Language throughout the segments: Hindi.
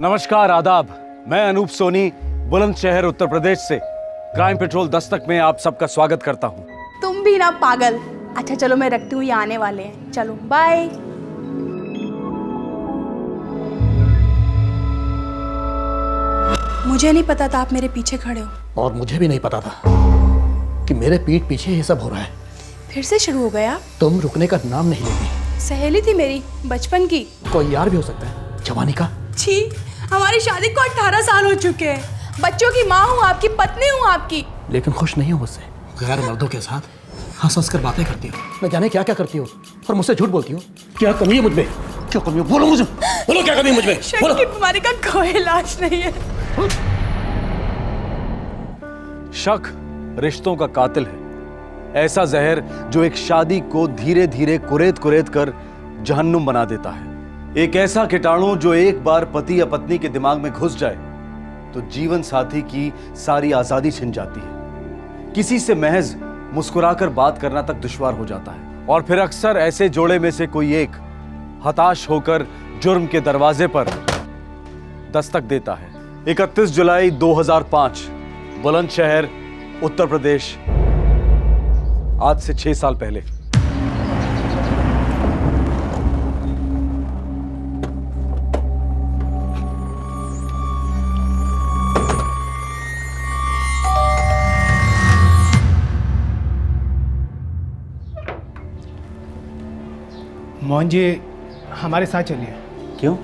नमस्कार, आदाब। मैं अनूप सोनी बुलंदशहर उत्तर प्रदेश से क्राइम पेट्रोल दस्तक में आप सबका स्वागत करता हूँ। तुम भी ना पागल। अच्छा चलो मैं रखती हूँ, ये आने वाले हैं। चलो बाय। मुझे नहीं पता था आप मेरे पीछे खड़े हो। और मुझे भी नहीं पता था कि मेरे पीठ पीछे ये सब हो रहा है। फिर से शुरू हो गया? तुम रुकने का नाम नहीं लेती। सहेली थी मेरी बचपन की। कोई यार भी हो सकता है, जवानी का। छी, हमारी शादी को 18 साल हो चुके हैं। बच्चों की माँ हूँ, आपकी पत्नी हूँ आपकी। लेकिन खुश नहीं हो मुझसे। गैर मर्दों के साथ हंस हंस कर बातें करती हो, न जाने क्या क्या करती हो, और मुझसे झूठ बोलती हो। क्या कमी है मुझमें? क्या कमी है? बोलो मुझे, बोलो क्या कमी है मुझमें? शक की बीमारी का कोई इलाज नहीं है। शक रिश्तों का कातिल है, ऐसा जहर जो एक शादी को धीरे धीरे कुरेद कुरेद कर जहन्नुम बना देता है। एक ऐसा कीटाणु जो एक बार पति या पत्नी के दिमाग में घुस जाए तो जीवन साथी की सारी आजादी छिन जाती है। किसी से महज मुस्कुराकर बात करना तक दुश्वार हो जाता है। और फिर अक्सर ऐसे जोड़े में से कोई एक हताश होकर जुर्म के दरवाजे पर दस्तक देता है। 31 जुलाई 2005 बुलंदशहर उत्तर प्रदेश, आज से 6 साल पहले। मोहन जी हमारे साथ चलिए। क्यों?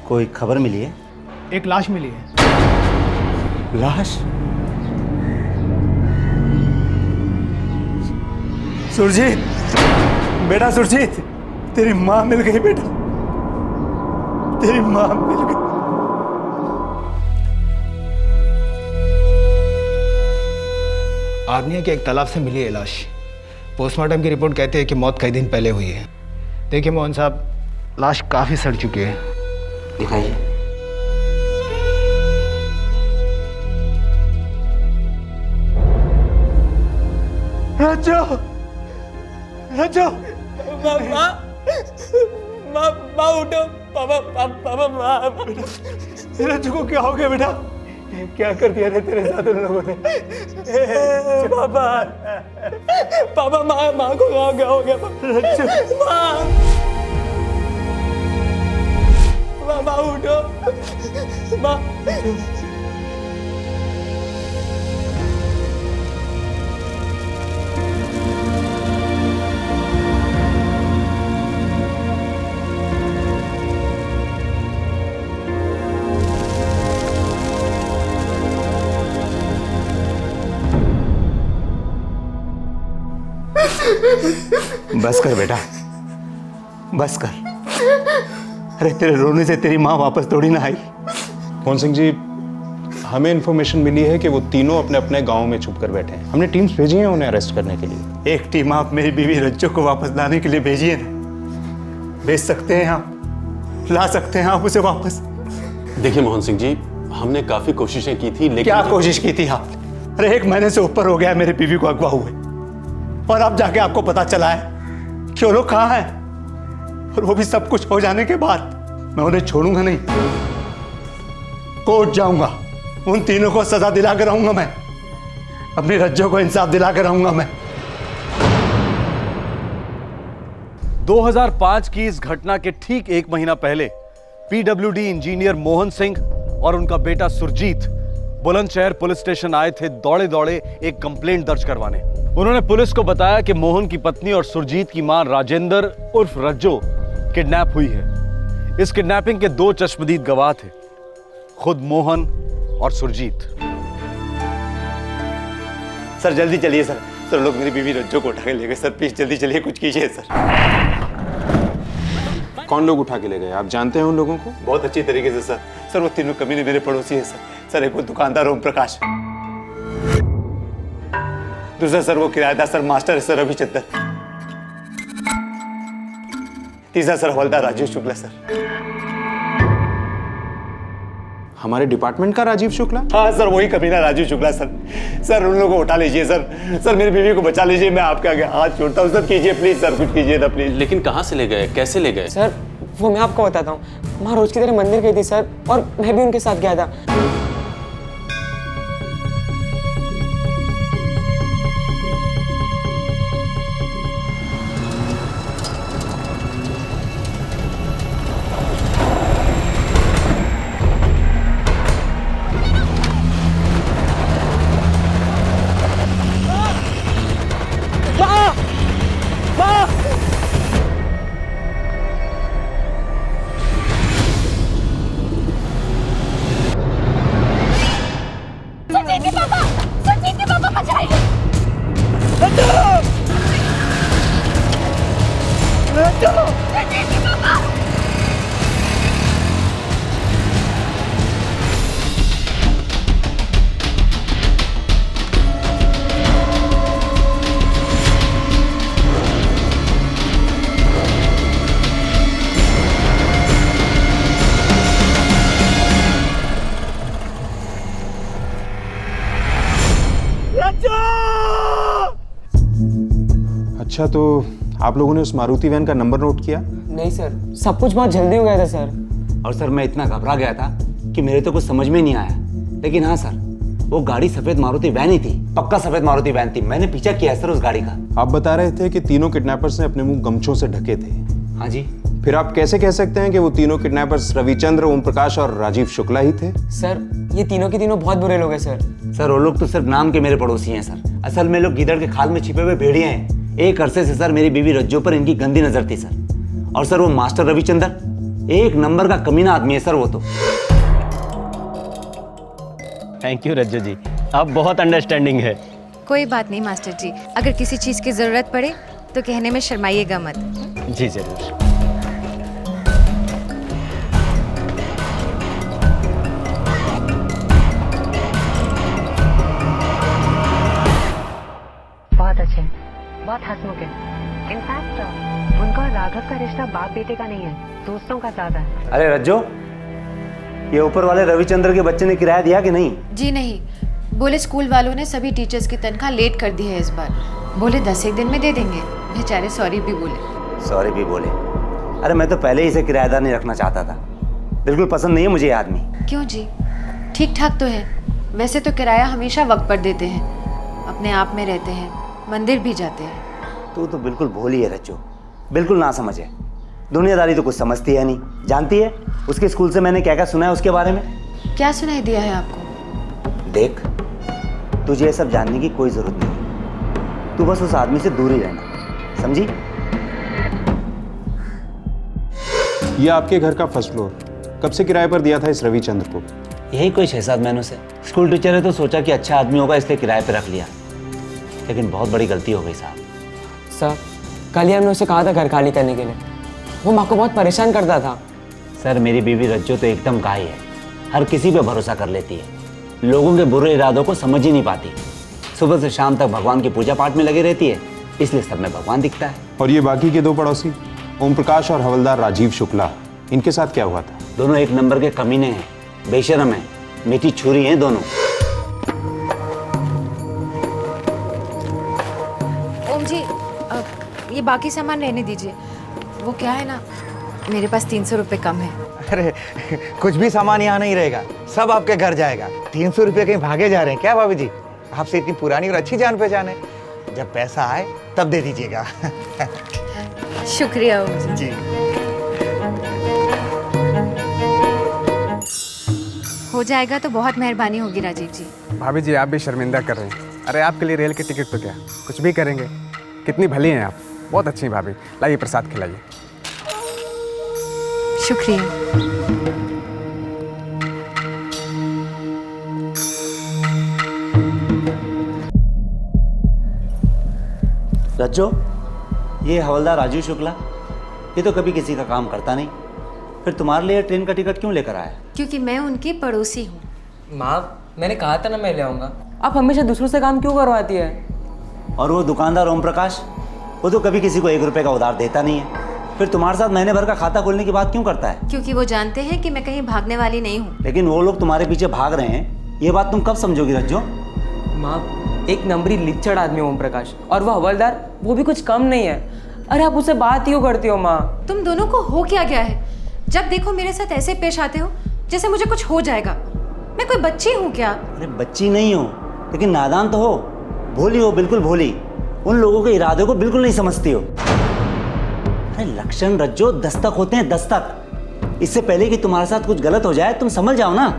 कोई खबर मिली है? एक लाश मिली है। लाश? सुरजीत, बेटा सुरजीत, तेरी माँ मिल गई बेटा, तेरी माँ मिल गई। आर्निया के एक तालाब से मिली है लाश। पोस्टमार्टम की रिपोर्ट कहती है कि मौत कई दिन पहले हुई है। देखिए मोहन साहब, लाश काफी सड़ चुकी है। दिखाइए। रज्जो, रज्जो, माँ उठो, पापा माँ। रज्जो को क्या हो गया बेटा? क्या कर दिया रे तेरे साथ उन लोगों ने? पापा माँ को क्या हो गया? रज्जो, माँ उठो, माँ। बस कर बेटा, बस कर। अरे तेरे रोने से तेरी माँ वापस थोड़ी ना आई। मोहन सिंह जी, हमें इन्फॉर्मेशन मिली है कि वो तीनों अपने अपने गांव में छुप कर बैठे हैं। हमने टीम्स भेजी हैं उन्हें अरेस्ट करने के लिए। एक टीम आप मेरी बीवी रज्जो को वापस लाने के लिए भेजिए ना। भेज सकते हैं आप, ला सकते हैं आप उसे वापस। देखिए मोहन सिंह जी, हमने काफी कोशिशें की थी, लेकिन क्या कोशिश की थी आपने? अरे 1 महीने से ऊपर हो गया मेरी बीवी को अगवा हुए, और अब जाके आपको पता चला है कि वो लोग कहाँ हैं, और वो भी सब कुछ हो जाने के बाद। मैं उन्हें छोड़ूंगा नहीं, कोर्ट जाऊंगा, उन तीनों को सजा दिला कर आऊंगा। मैं अपनी रज्जो को इंसाफ दिला कर आऊंगा। मैं 2005 की इस घटना के ठीक 1 महीना पहले पीडब्ल्यूडी इंजीनियर मोहन सिंह और उनका बेटा सुरजीत बुलंदशहर पुलिस स्टेशन आए थे दौड़े दौड़े एक कंप्लेंट दर्ज करवाने। उन्होंने पुलिस को बताया कि मोहन की पत्नी और सुरजीत की मां राजेंद्र उर्फ रज्जो किडनैप हुई है। इस किडनैपिंग के 2 चश्मदीद गवाह थे, खुद मोहन और सुरजीत। सर जल्दी चलिए सर। सर लोग मेरी बीवी रज्जो को उठा के ले गए सर। प्लीज जल्दी चलिए, कुछ कीजिए सर। कौन लोग उठा के ले गए? आप जानते हैं उन लोगों को? बहुत अच्छी तरीके से सर। सर वो तीनों कमीने मेरे पड़ोसी हैं सर। सर एक वो दुकानदार ओम प्रकाश, दूसरा सर वो किराएदार सर मास्टर है सर रविचंद्र, तीसरा सर हवलदार राजीव शुक्ला सर। हमारे डिपार्टमेंट का राजीव शुक्ला? हाँ सर, वही कमीना राजीव शुक्ला सर। सर उन लोगों को उठा लीजिए सर। सर मेरी बीवी को बचा लीजिए, मैं आपके आगे हाथ जोड़ता हूँ सर। कीजिए प्लीज सर, कुछ कीजिए ना प्लीज। लेकिन कहाँ से ले गए, कैसे ले गए? सर वो मैं आपको बताता हूँ। माँ रोज की तरह मंदिर गई थी सर, और मैं भी उनके साथ गया था। अच्छा, तो आप लोगों ने उस मारुति वैन का नंबर नोट किया? नहीं सर, सब कुछ बहुत जल्दी हो गया था सर। और सर मैं इतना घबरा गया था कि मेरे तो कुछ समझ में नहीं आया। लेकिन हाँ सर, वो गाड़ी सफेद मारुति वैन ही थी, पक्का सफेद मारुति वैन थी। मैंने पीछा किया है सर उस गाड़ी का। आप बता रहे थे कि तीनों किडनैपर्स ने अपने मुंह गमछों से ढके थे। हाँ जी। फिर आप कैसे कह सकते हैं कि वो तीनों किडनैपर्स रविचंद्र, ओम प्रकाश और राजीव शुक्ला ही थे? सर ये तीनों के तीनों बहुत बुरे लोग हैं सर। सर वो लोग तो सिर्फ नाम के मेरे पड़ोसी हैं सर। असल में लोग गीदड़ के खाल में छिपे हुए भेड़िए हैं। एक अरसे से सर मेरी बीवी रज्जो पर इनकी गंदी नजर थी सर। और सर वो मास्टर रविचंद्र एक नंबर का कमीना आदमी है सर वो तो। थैंक यू रज्जो जी, आप बहुत अंडरस्टैंडिंग है। कोई बात नहीं मास्टर जी, अगर किसी चीज़ की ज़रूरत पड़े तो कहने में शर्माइएगा मत। जी जरूर। बहुत अच्छे, बहुत हंसमुख है। इनफैक्ट उनका और राघव का रिश्ता बाप बेटे का नहीं है, दोस्तों का ज्यादा है। अरे रज्जो, ये ऊपर वाले रविचंद्र के बच्चे ने किराया दिया कि नहीं? जी नहीं, बोले स्कूल वालों ने सभी टीचर्स की तनख्वाह लेट कर दी है इस बार। बोले 10 दिन में दे देंगे। बेचारे सॉरी भी बोले। सॉरी भी बोले? अरे मैं तो पहले ही इसे किराएदार नहीं रखना चाहता था। बिल्कुल पसंद नहीं है मुझे ये आदमी। क्यों जी, ठीक ठाक तो है। वैसे तो किराया हमेशा वक्त पर देते हैं, अपने आप में रहते हैं, मंदिर भी जाते हैं। तू तो बिल्कुल भोली है रज्जो, बिल्कुल ना समझ है। दुनियादारी तो कुछ समझती है नहीं। जानती है उसके स्कूल से मैंने क्या क्या सुना है उसके बारे में? क्या सुनाई दिया है आपको? देख, तुझे ये सब जानने की कोई जरूरत नहीं। तू बस उस आदमी से दूर ही रहना, समझी? ये आपके घर का फर्स्ट फ्लोर कब से किराए पर दिया था इस रविचंद्र को? यही कोई 6-7 महीनों से। स्कूल टीचर है तो सोचा कि अच्छा आदमी होगा इसलिए किराए पे रख लिया, लेकिन बहुत बड़ी गलती हो गई साहब। सर कल ही हमने उसे कहा था घर खाली करने के लिए। वो माँ को बहुत परेशान करता था। सर मेरी बीवी रज्जो तो एकदम गाय है, हर किसी पे भरोसा कर लेती है, लोगों के बुरे इरादों को समझ ही नहीं पाती। सुबह से शाम तक भगवान की पूजा पाठ में लगी रहती है, इसलिए सब में भगवान दिखता है। और ये बाकी के दो पड़ोसी ओम प्रकाश और हवलदार राजीव शुक्ला, इनके साथ क्या हुआ था? दोनों एक नंबर के कमीने हैं, बेशरम हैं, मीठी छुरी हैं दोनों। ओम जी, ये बाकी सामान रहने दीजिए। वो क्या है ना, मेरे पास 300 रुपये कम है। अरे कुछ भी सामान यहाँ नहीं रहेगा, सब आपके घर जाएगा। 300 रुपये कहीं भागे जा रहे हैं क्या भाभी जी? आपसे इतनी पुरानी और अच्छी जान पहचान है, जब पैसा आए तब दे दीजिएगा। शुक्रिया ओम जी। हो जाएगा तो बहुत मेहरबानी होगी राजीव जी। भाभी जी आप भी शर्मिंदा कर रहे हैं। अरे आपके लिए रेल के टिकट तो क्या, कुछ भी करेंगे। कितनी भली हैं आप, बहुत अच्छी भाभी। लाइए प्रसाद खिलाइए। शुक्रिया। रज्जो, ये हवलदार राजीव शुक्ला, ये तो कभी किसी का काम करता नहीं, फिर तुम्हारे लिए ट्रेन का टिकट क्यों लेकर आया? क्योंकि मैं उनकी पड़ोसी हूँ। माँ मैंने कहा था ना मैं ले आऊँगा। आप हमेशा दूसरों से काम क्यों करवाती है? और वो दुकानदार ओम प्रकाश, वो तो कभी किसी को 1 रुपये का उधार देता नहीं है, फिर तुम्हारे साथ महीने भर का खाता खोलने की बात क्यों करता है? क्योंकि वो जानते हैं कि मैं कहीं भागने वाली नहीं हूँ। लेकिन वो लोग तुम्हारे पीछे भाग रहे हैं, ये बात तुम कब समझोगी रज्जो? माँ एक नंबरी लिच्चड़ आदमी ओम प्रकाश, और वो हवलदार वो भी कुछ कम नहीं है। अरे आप उससे बात क्यों करती हो माँ? तुम दोनों को हो क्या गया है? जब देखो मेरे साथ ऐसे पेश आते हो जैसे मुझे कुछ हो जाएगा। मैं कोई बच्ची हूँ क्या? अरे बच्ची नहीं हो, लेकिन नादान तो हो, भोली हो, बिल्कुल भोली। उन लोगों के इरादों को बिल्कुल नहीं समझती हो। अरे लक्षण रज्जो दस्तक होते हैं, दस्तक। इससे पहले कि तुम्हारे साथ कुछ गलत हो जाए तुम समझ जाओ ना।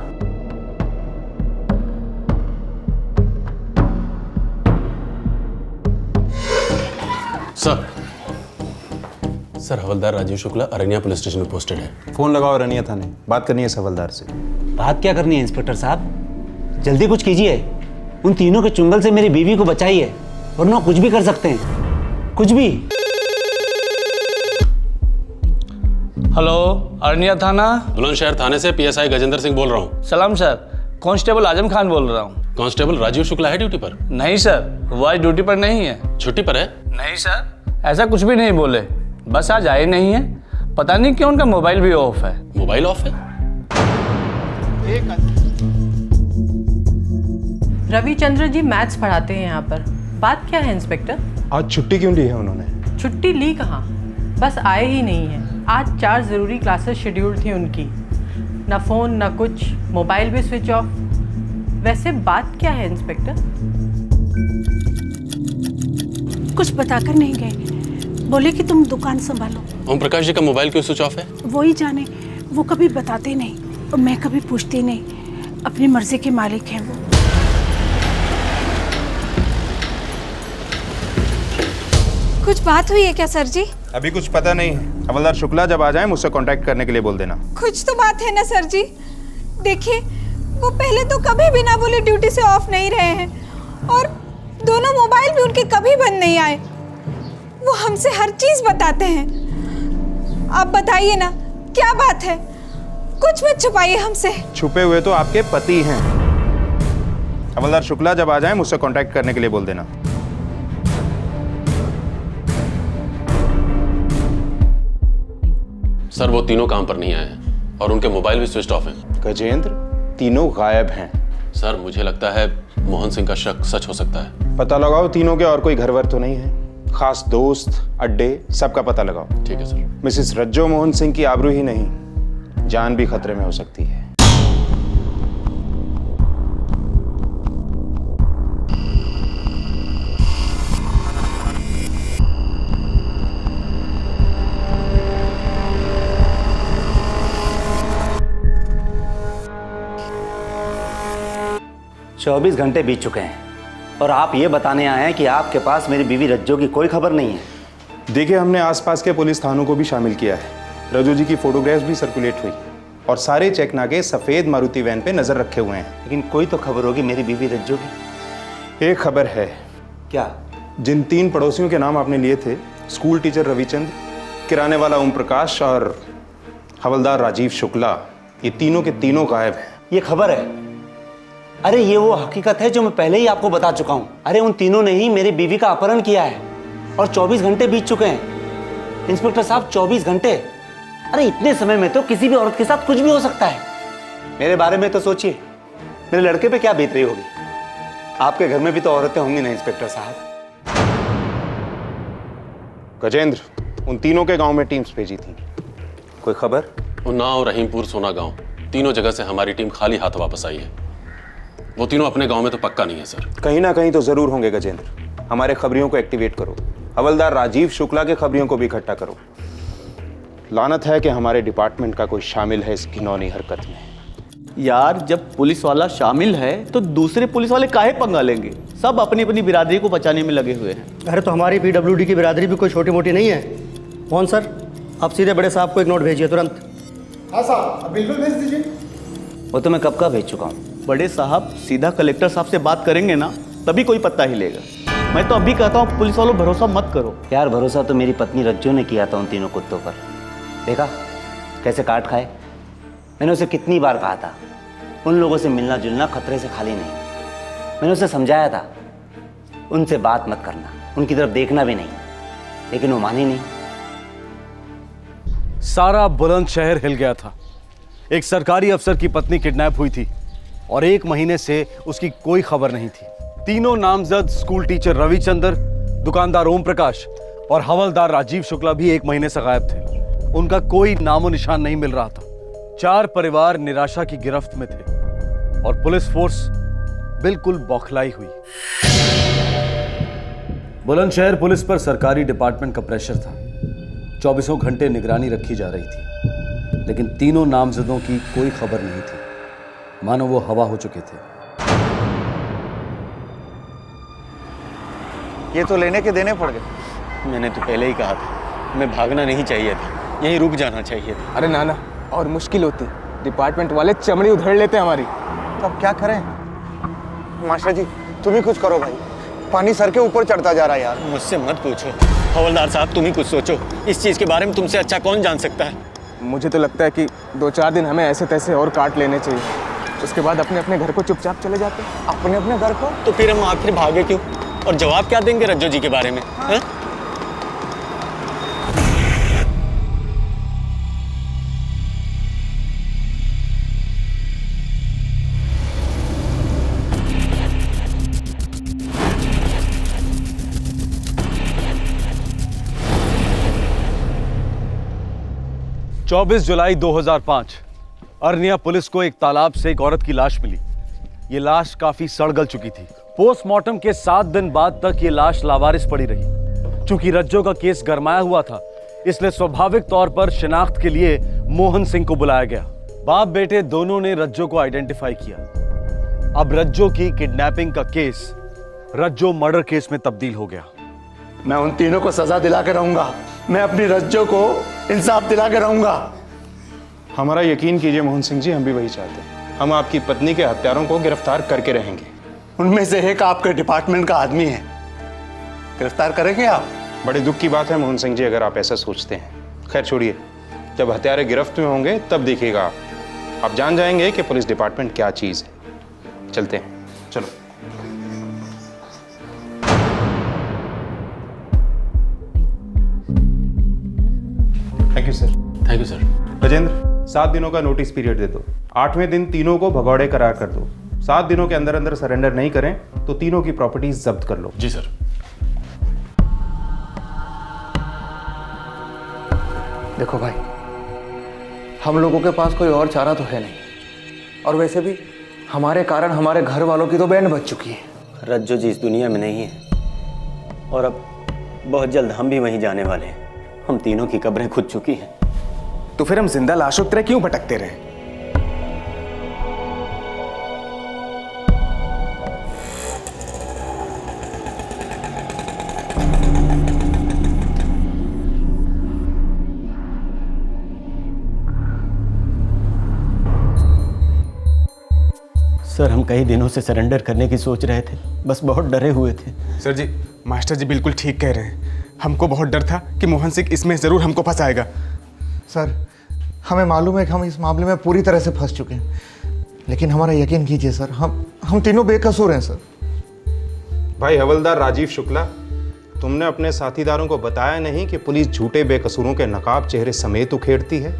सर हवलदार राजीव शुक्ला अरनिया पुलिस स्टेशन में पोस्टेड है। फोन लगाओ रनिया थाने, बात करनी है हवलदार से। बात क्या करनी है इंस्पेक्टर साहब? जल्दी कुछ कीजिए, उन तीनों के चुंगल से मेरी बीवी को बचाइए, वरना कुछ भी कर सकते हैं, कुछ भी। हेलो, अरनिया थाना। बुलंदशहर थाने से पीएसआई गजेंद्र सिंह बोल रहा हूँ। सलाम सर, कांस्टेबल आजम खान बोल रहा हूँ। कांस्टेबल राजीव शुक्ला है ड्यूटी पर? नहीं सर, वो आज ड्यूटी पर नहीं है। छुट्टी पर है? नहीं सर, ऐसा कुछ भी नहीं बोले, बस आज आए नहीं है। पता नहीं क्यों उनका मोबाइल भी ऑफ है। मोबाइल ऑफ है? रविचंद्र जी मैथ्स पढ़ाते हैं यहाँ पर। बात क्या है इंस्पेक्टर? आज छुट्टी क्यों ली है उन्होंने? छुट्टी ली कहाँ, बस आए ही नहीं है। आज 4 ज़रूरी क्लासेस शेड्यूल थी उनकी, ना फ़ोन ना कुछ, मोबाइल भी स्विच ऑफ। वैसे बात क्या है इंस्पेक्टर? कुछ बताकर नहीं गए, बोले कि तुम दुकान संभालो। ओम प्रकाश जी का मोबाइल क्यों स्विच ऑफ है? वो ही जाने, वो कभी बताते नहीं और मैं कभी पूछती नहीं। अपनी मर्जी के मालिक हैं वो। कुछ बात हुई है क्या सर जी? अभी कुछ पता नहीं है। हवलदार शुक्ला जब आ जाए मुझसे कांटेक्ट करने के लिए बोल देना। कुछ तो बात है ना सर जी। देखिए, वो पहले तो कभी बिना बोले ड्यूटी से ऑफ नहीं रहे हैं और दोनों मोबाइल भी उनके कभी बंद नहीं आए। वो हमसे हर चीज बताते हैं। आप बताइए ना, क्या बात है? कुछ मत छुपाइए हमसे। छुपे हुए तो आपके पति हैं। हवलदार शुक्ला जब आ जाए मुझसे कांटेक्ट करने के लिए बोल देना। सर वो तीनों काम पर नहीं आए हैं और उनके मोबाइल भी स्विच ऑफ हैं। गजेंद्र, तीनों गायब हैं। सर मुझे लगता है मोहन सिंह का शक सच हो सकता है। पता लगाओ तीनों के और कोई घर वर तो नहीं है। खास दोस्त, अड्डे, सबका पता लगाओ। ठीक है सर। मिसेस रज्जो मोहन सिंह की आबरू ही नहीं, जान भी खतरे में हो सकती है। चौबीस घंटे बीत चुके हैं और आप ये बताने आए हैं कि आपके पास मेरी बीवी रज्जो की कोई खबर नहीं है। देखिए, हमने आसपास के पुलिस थानों को भी शामिल किया है। रज्जो जी की फोटोग्राफ्स भी सर्कुलेट हुई और सारे चेक नाके सफेद मारुति वैन पे नजर रखे हुए हैं। लेकिन कोई तो खबर होगी मेरी बीवी रज्जो की। एक खबर है। क्या? जिन 3 पड़ोसियों के नाम आपने लिए थे, स्कूल टीचर रविचंद्र, किराने वाला ओम प्रकाश और हवलदार राजीव शुक्ला, ये तीनों के तीनों गायब हैं। ये खबर है? अरे ये वो हकीकत है जो मैं पहले ही आपको बता चुका हूं। अरे उन तीनों ने ही मेरी बीवी का अपहरण किया है और 24 घंटे बीत चुके हैं। इंस्पेक्टर साहब, 24 घंटे! अरे इतने समय में तो किसी भी औरत के साथ कुछ भी हो सकता है। मेरे बारे में तो सोचिए, मेरे लड़के पे क्या बीत रही होगी। आपके घर में भी तो औरतें होंगी ना इंस्पेक्टर साहब। गजेंद्र, उन तीनों के गांव में टीम्स भेजी थी, कोई खबर? उन्नाव, रहीमपुर, सोना गांव, तीनों जगह से हमारी टीम खाली हाथ वापस आई है। वो तीनों अपने गांव में तो पक्का नहीं है सर। कहीं ना कहीं तो जरूर होंगे गजेंद्र। हमारे खबरियों को एक्टिवेट करो, हवलदार राजीव शुक्ला के खबरियों को भी इकट्ठा करो। लानत है कि हमारे डिपार्टमेंट का कोई शामिल है इस घिनौनी हरकत में। यार, जब पुलिस वाला शामिल है तो दूसरे पुलिस वाले काहे पंगा लेंगे? सब अपनी अपनी बिरादरी को बचाने में लगे हुए हैं। अरे तो हमारी पीडब्ल्यूडी की बिरादरी भी कोई छोटी मोटी नहीं है। मोहन सर, आप सीधे बड़े साहब को एक नोट भेजिए तुरंत। हाँ साहब, बिल्कुल भेज दीजिए। वो तो मैं कब का भेज चुका हूँ। बड़े साहब सीधा कलेक्टर साहब से बात करेंगे ना, तभी कोई पत्ता हिलेगा। मैं तो अभी कहता हूँ पुलिस वालों भरोसा मत करो। यार भरोसा तो मेरी पत्नी रज्जो ने किया था उन तीनों कुत्तों पर। देखा कैसे काट खाए। मैंने उसे कितनी बार कहा था, उन लोगों से मिलना जुलना खतरे से खाली नहीं। मैंने उसे समझाया था, उनसे बात मत करना, उनकी तरफ देखना भी नहीं, लेकिन वो मानी नहीं। सारा बुलंदशहर हिल गया था। एक सरकारी अफसर की पत्नी किडनैप हुई थी और 1 महीने से उसकी कोई खबर नहीं थी। तीनों नामजद स्कूल टीचर रविचंद्र, दुकानदार ओम प्रकाश और हवलदार राजीव शुक्ला भी 1 महीने से गायब थे। उनका कोई नामो निशान नहीं मिल रहा था। 4 परिवार निराशा की गिरफ्त में थे और पुलिस फोर्स बिल्कुल बौखलाई हुई। बुलंदशहर पुलिस पर सरकारी डिपार्टमेंट का प्रेशर था। 24 घंटे निगरानी रखी जा रही थी, लेकिन तीनों नामजदों की कोई खबर नहीं थी, मानो वो हवा हो चुके थे। ये तो लेने के देने पड़ गए। मैंने तो पहले ही कहा था, हमें भागना नहीं चाहिए था, यहीं रुक जाना चाहिए था। अरे नाना, और मुश्किल होती, डिपार्टमेंट वाले चमड़ी उधेड़ लेते हमारी। तो अब क्या करें? मास्टर जी तुम ही कुछ करो भाई, पानी सर के ऊपर चढ़ता जा रहा है यार। मुझसे मत पूछो हवलदार साहब, तुम ही कुछ सोचो। इस चीज़ के बारे में तुमसे अच्छा कौन जान सकता है। मुझे तो लगता है कि 2-4 दिन हमें ऐसे तैसे और काट लेने चाहिए, उसके बाद अपने अपने घर को चुपचाप चले जाते। अपने अपने घर को? तो फिर हम आखिर भागे क्यों? और जवाब क्या देंगे रज्जो जी के बारे में? हाँ? 24 जुलाई 2005 अरनिया पुलिस को एक तालाब से एक औरत की लाश मिली। ये लाश काफी सड़-गल चुकी थी। पोस्टमार्टम के 7 दिन बाद तक ये लाश लावारिस पड़ी रही। चूंकि रज्जो का केस गरमाया हुआ था, इसलिए स्वाभाविक तौर पर शिनाख्त के लिए मोहन सिंह को बुलाया गया। बाप बेटे दोनों ने रज्जो को आइडेंटिफाई किया। अब रज्जो की किडनैपिंग का केस रज्जो मर्डर केस में तब्दील हो गया। मैं उन तीनों को सजा दिला के रहूंगा। मैं अपनी रज्जो को इंसाफ दिला के रहूंगा। हमारा यकीन कीजिए मोहन सिंह जी, हम भी वही चाहते हैं। हम आपकी पत्नी के हत्यारों को गिरफ्तार करके रहेंगे। उनमें से एक आपके डिपार्टमेंट का आदमी है, गिरफ्तार करेंगे आप? बड़े दुख की बात है मोहन सिंह जी, अगर आप ऐसा सोचते हैं। खैर छोड़िए, जब हत्यारे गिरफ्त में होंगे तब देखिएगा आप जान जाएंगे कि पुलिस डिपार्टमेंट क्या चीज़ है। चलते हैं, चलो। Thank you sir. Thank you sir. Gajendra, 7 दिनों का नोटिस पीरियड दे दो। 8वें दिन तीनों को भगौड़े करार कर दो। 7 दिनों के अंदर अंदर सरेंडर नहीं करें तो तीनों की प्रॉपर्टीज जब्त कर लो। जी सर। देखो भाई, हम लोगों के पास कोई और चारा तो है नहीं, और वैसे भी हमारे कारण हमारे घर वालों की तो बैंड बज चुकी है। रज्जो जी इस दुनिया में नहीं है और अब बहुत जल्द हम भी वहीं जाने वाले हैं। हम तीनों की कब्रें खुद चुकी हैं। तो फिर हम जिंदा लाशों की तरह क्यों भटकते रहे? सर, हम कई दिनों से सरेंडर करने की सोच रहे थे, बस बहुत डरे हुए थे। सर जी, मास्टर जी बिल्कुल ठीक कह रहे हैं। हमको बहुत डर था कि मोहन सिंह इसमें जरूर हमको फंसाएगा। सर, हमें मालूम है कि हम इस मामले में पूरी तरह से फंस चुके हैं, लेकिन हमारा यकीन कीजिए सर, हम तीनों बेकसूर हैं सर। भाई हवलदार राजीव शुक्ला, तुमने अपने साथीदारों को बताया नहीं कि पुलिस झूठे बेकसूरों के नकाब चेहरे समेत उखेड़ती है?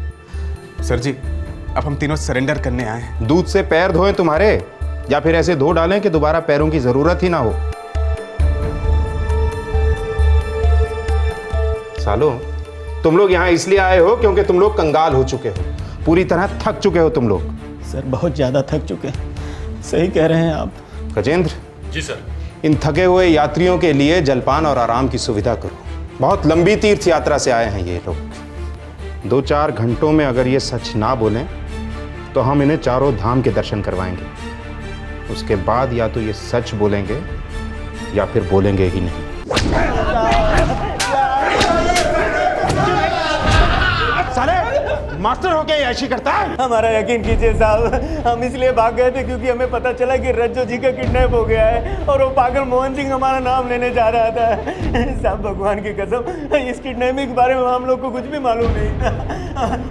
सर जी, अब हम तीनों सरेंडर करने आए हैं। दूध से पैर धोएं तुम्हारे, या फिर ऐसे धो डालें कि दोबारा पैरों की जरूरत ही ना हो। सालो, तुम लोग यहाँ इसलिए आए हो क्योंकि तुम लोग कंगाल हो चुके हो, पूरी तरह थक चुके हो तुम लोग। सर, बहुत ज्यादा थक चुके हैं। सही कह रहे हैं आप। गजेंद्र जी सर। इन थके हुए यात्रियों के लिए जलपान और आराम की सुविधा करो। बहुत लंबी तीर्थ यात्रा से आए हैं ये लोग। 2-4 घंटों में अगर ये सच ना बोलें तो हम इन्हें चारों धाम के दर्शन करवाएंगे। उसके बाद या तो ये सच बोलेंगे या फिर बोलेंगे ही नहीं। साले, मास्टर होके ऐसी करता है? हमारा यकीन कीजिए साहब, हम इसलिए भाग गए थे क्योंकि हमें पता चला कि रज्जो जी का किडनैप हो गया है और वो पागल मोहन सिंह हमारा नाम लेने जा रहा था। साहब, भगवान की कसम, इस किडनैपिंग के बारे में हम लोग को कुछ भी मालूम नहीं था।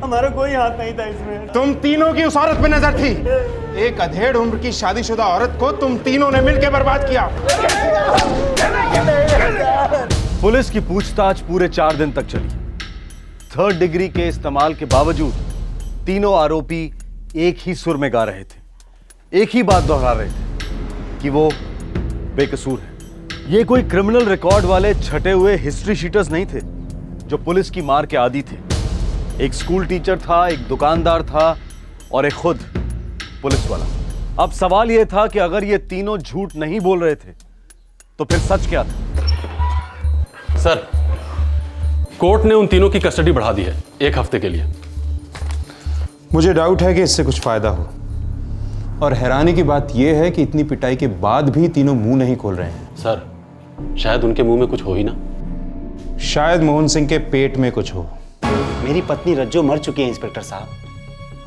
हमारा कोई हाथ नहीं था इसमें। तुम तीनों की उस औरत पे नजर थी। एक अधेड़ उम्र की शादीशुदा औरत को तुम तीनों ने मिलकर बर्बाद किया। पुलिस की पूछताछ पूरे 4 दिन तक चली। 3rd डिग्री के इस्तेमाल के बावजूद तीनों आरोपी एक ही सुर में गा रहे थे, एक ही बात दोहरा रहे थे कि वो बेकसूर है। ये कोई क्रिमिनल रिकॉर्ड वाले छटे हुए हिस्ट्री शीटर्स नहीं थे जो पुलिस की मार के आदी थे। एक स्कूल टीचर था, एक दुकानदार था और एक खुद पुलिस वाला। अब सवाल यह था कि अगर ये तीनों झूठ नहीं बोल रहे थे तो फिर सच क्या था? सर, कोर्ट ने उन तीनों की कस्टडी बढ़ा दी है 1 हफ्ते के लिए। मुझे डाउट है कि इससे कुछ फायदा हो, और हैरानी की बात यह है कि इतनी पिटाई के बाद भी तीनों मुंह नहीं खोल रहे हैं। सर, शायद उनके मुंह में कुछ हो ही ना। शायद मोहन सिंह के पेट में कुछ हो। मेरी पत्नी रज्जो मर चुकी है इंस्पेक्टर साहब,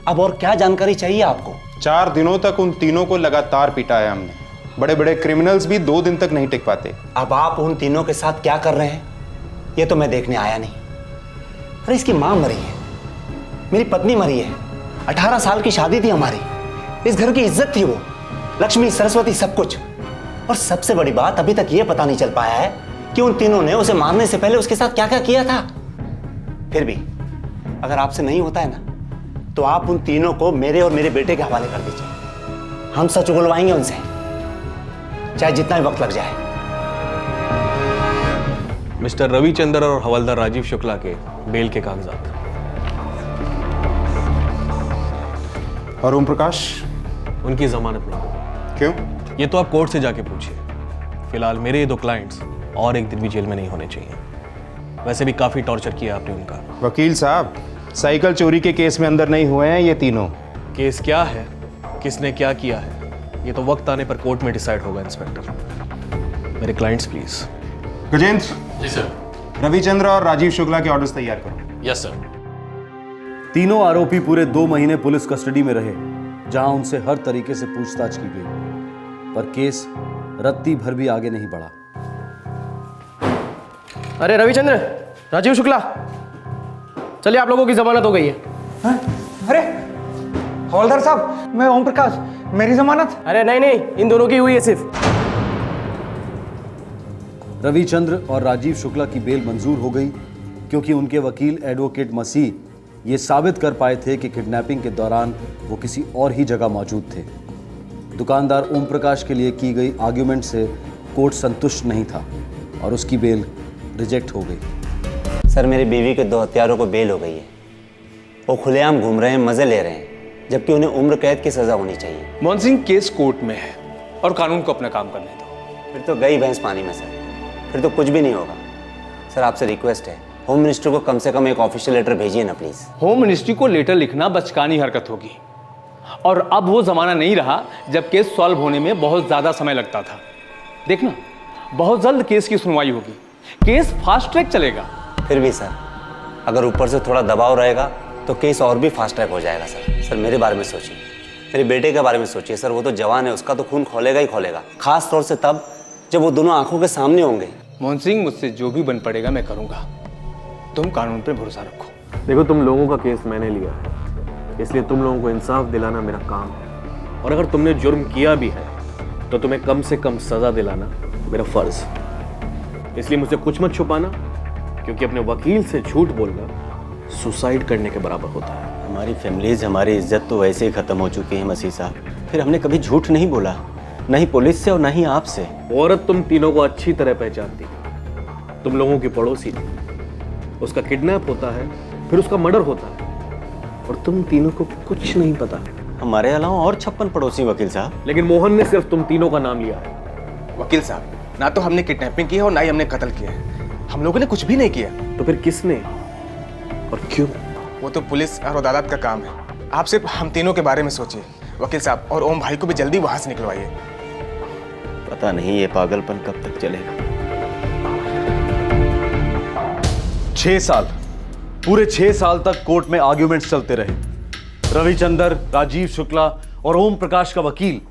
अब और क्या जानकारी चाहिए आपको? 4 दिनों तक उन तीनों को लगातार पिटाया हमने। बड़े बड़े क्रिमिनल्स भी 2 दिन तक नहीं टिक पाते। अब आप उन तीनों के साथ क्या कर रहे हैं ये तो मैं देखने आया नहीं। अरे इसकी मां मरी है, मेरी पत्नी मरी है, 18 साल की शादी थी हमारी, इस घर की इज्जत थी वो, लक्ष्मी सरस्वती सब कुछ। और सबसे बड़ी बात, अभी तक ये पता नहीं चल पाया है कि उन तीनों ने उसे मारने से पहले उसके साथ क्या क्या किया था। फिर भी अगर आपसे नहीं होता है ना तो आप उन तीनों को मेरे और मेरे बेटे के हवाले कर दीजिए। हम सच उगलवाएंगे उनसे, चाहे जितना भी वक्त लग जाए। मिस्टर रविचंद्र और हवलदार राजीव शुक्ला के बेल के कागजात। और ओम प्रकाश? उनकी जमानत नहीं। क्यों? ये तो आप कोर्ट से जाके पूछिए। फिलहाल मेरे ये 2 क्लाइंट्स और 1 दिन भी जेल में नहीं होने चाहिए। वैसे भी काफी टॉर्चर किया आपने उनका। वकील साहब, साइकिल चोरी के केस में अंदर नहीं हुए हैं ये तीनों। केस क्या है, किसने क्या किया है, ये तो वक्त आने पर कोर्ट में डिसाइड होगा। इंस्पेक्टर, मेरे क्लाइंट्स प्लीज। गजेंद्र। जी सर। रविचंद्र और राजीव शुक्ला के ऑर्डर्स तैयार करो। Yes sir. तीनों आरोपी पूरे 2 महीने पुलिस कस्टडी में रहे, जहां उनसे हर तरीके से पूछताछ की गई, पर केस रत्ती भर भी आगे नहीं बढ़ा। अरे रविचंद्र, राजीव शुक्ला, चलिए आप लोगों की जमानत हो गई है। हाँ? अरे हवलदार साहब, मैं ओम प्रकाश, मेरी जमानत? अरे नहीं नहीं, इन दोनों की हुई है सिर्फ। रविचंद्र और राजीव शुक्ला की बेल मंजूर हो गई क्योंकि उनके वकील एडवोकेट मसीह ये साबित कर पाए थे कि किडनैपिंग के दौरान वो किसी और ही जगह मौजूद थे। दुकानदार ओम प्रकाश के लिए की गई आर्ग्यूमेंट से कोर्ट संतुष्ट नहीं था और उसकी बेल रिजेक्ट हो गई। सर, मेरी बीवी के 2 हत्यारों को बेल हो गई है। वो खुलेआम घूम रहे हैं, मजे ले रहे हैं, जबकि उन्हें उम्र कैद की सजा होनी चाहिए। मोहन सिंह, केस कोर्ट में है और कानून को अपना काम करने दो। फिर तो गई भैंस पानी में सर, फिर तो कुछ भी नहीं होगा। सर, आपसे रिक्वेस्ट है, होम मिनिस्टर को कम से कम एक ऑफिशियल लेटर भेजिए ना प्लीज। होम मिनिस्ट्री को लेटर लिखना बचकानी हरकत होगी, और अब वो जमाना नहीं रहा जब केस सॉल्व होने में बहुत ज्यादा समय लगता था। देखना, बहुत जल्द केस की सुनवाई होगी, केस फास्ट ट्रैक चलेगा। फिर भी सर, अगर ऊपर से थोड़ा दबाव रहेगा तो केस और भी फास्ट ट्रैक हो जाएगा। सर, मेरे बारे में सोचिए, मेरे बेटे के बारे में सोचिए। सर, वो तो जवान है, उसका तो खून खोलेगा ही खोलेगा, खास तौर से तब जब वो दोनों आंखों के सामने होंगे। मोहन सिंह, मुझसे जो भी बन पड़ेगा मैं करूंगा, तुम कानून पे भरोसा रखो। देखो, तुम लोगों का केस मैंने लिया है, इसलिए तुम लोगों को इंसाफ दिलाना मेरा काम है, और अगर तुमने जुर्म किया भी है तो तुम्हें कम से कम सजा दिलाना मेरा फर्ज है। इसलिए मुझसे कुछ मत छुपाना, क्योंकि अपने वकील से झूठ बोलना सुसाइड करने के बराबर होता है। हमारी फैमिलीज, हमारी इज्जत तो वैसे ही खत्म हो चुकी है मसीह साहब, फिर हमने कभी झूठ नहीं बोला, न ही पुलिस से और न ही आपसे। औरत तुम तीनों को अच्छी तरह पहचानती, तुम लोगों की पड़ोसी थी, उसका किडनैप होता है, फिर उसका मर्डर होता है, और तुम तीनों को कुछ नहीं पता। हमारे अलावा और 56 पड़ोसी वकील साहब। लेकिन मोहन ने सिर्फ तुम तीनों का नाम लिया है। वकील साहब, ना तो हमने किडनैपिंग की है और ना ही हमने कत्ल किया है। हम लोगों ने कुछ भी नहीं किया। तो फिर किसने और क्यों? वो तो पुलिस और अदालत का काम है। आप सिर्फ हम तीनों के बारे में सोचिए वकील साहब, और ओम भाई को भी जल्दी वहां से निकलवाइए। पता नहीं ये पागलपन कब तक चलेगा। 6 साल, पूरे 6 साल तक कोर्ट में आर्ग्यूमेंट्स चलते रहे। रविचंद्र, राजीव शुक्ला और ओम प्रकाश का वकील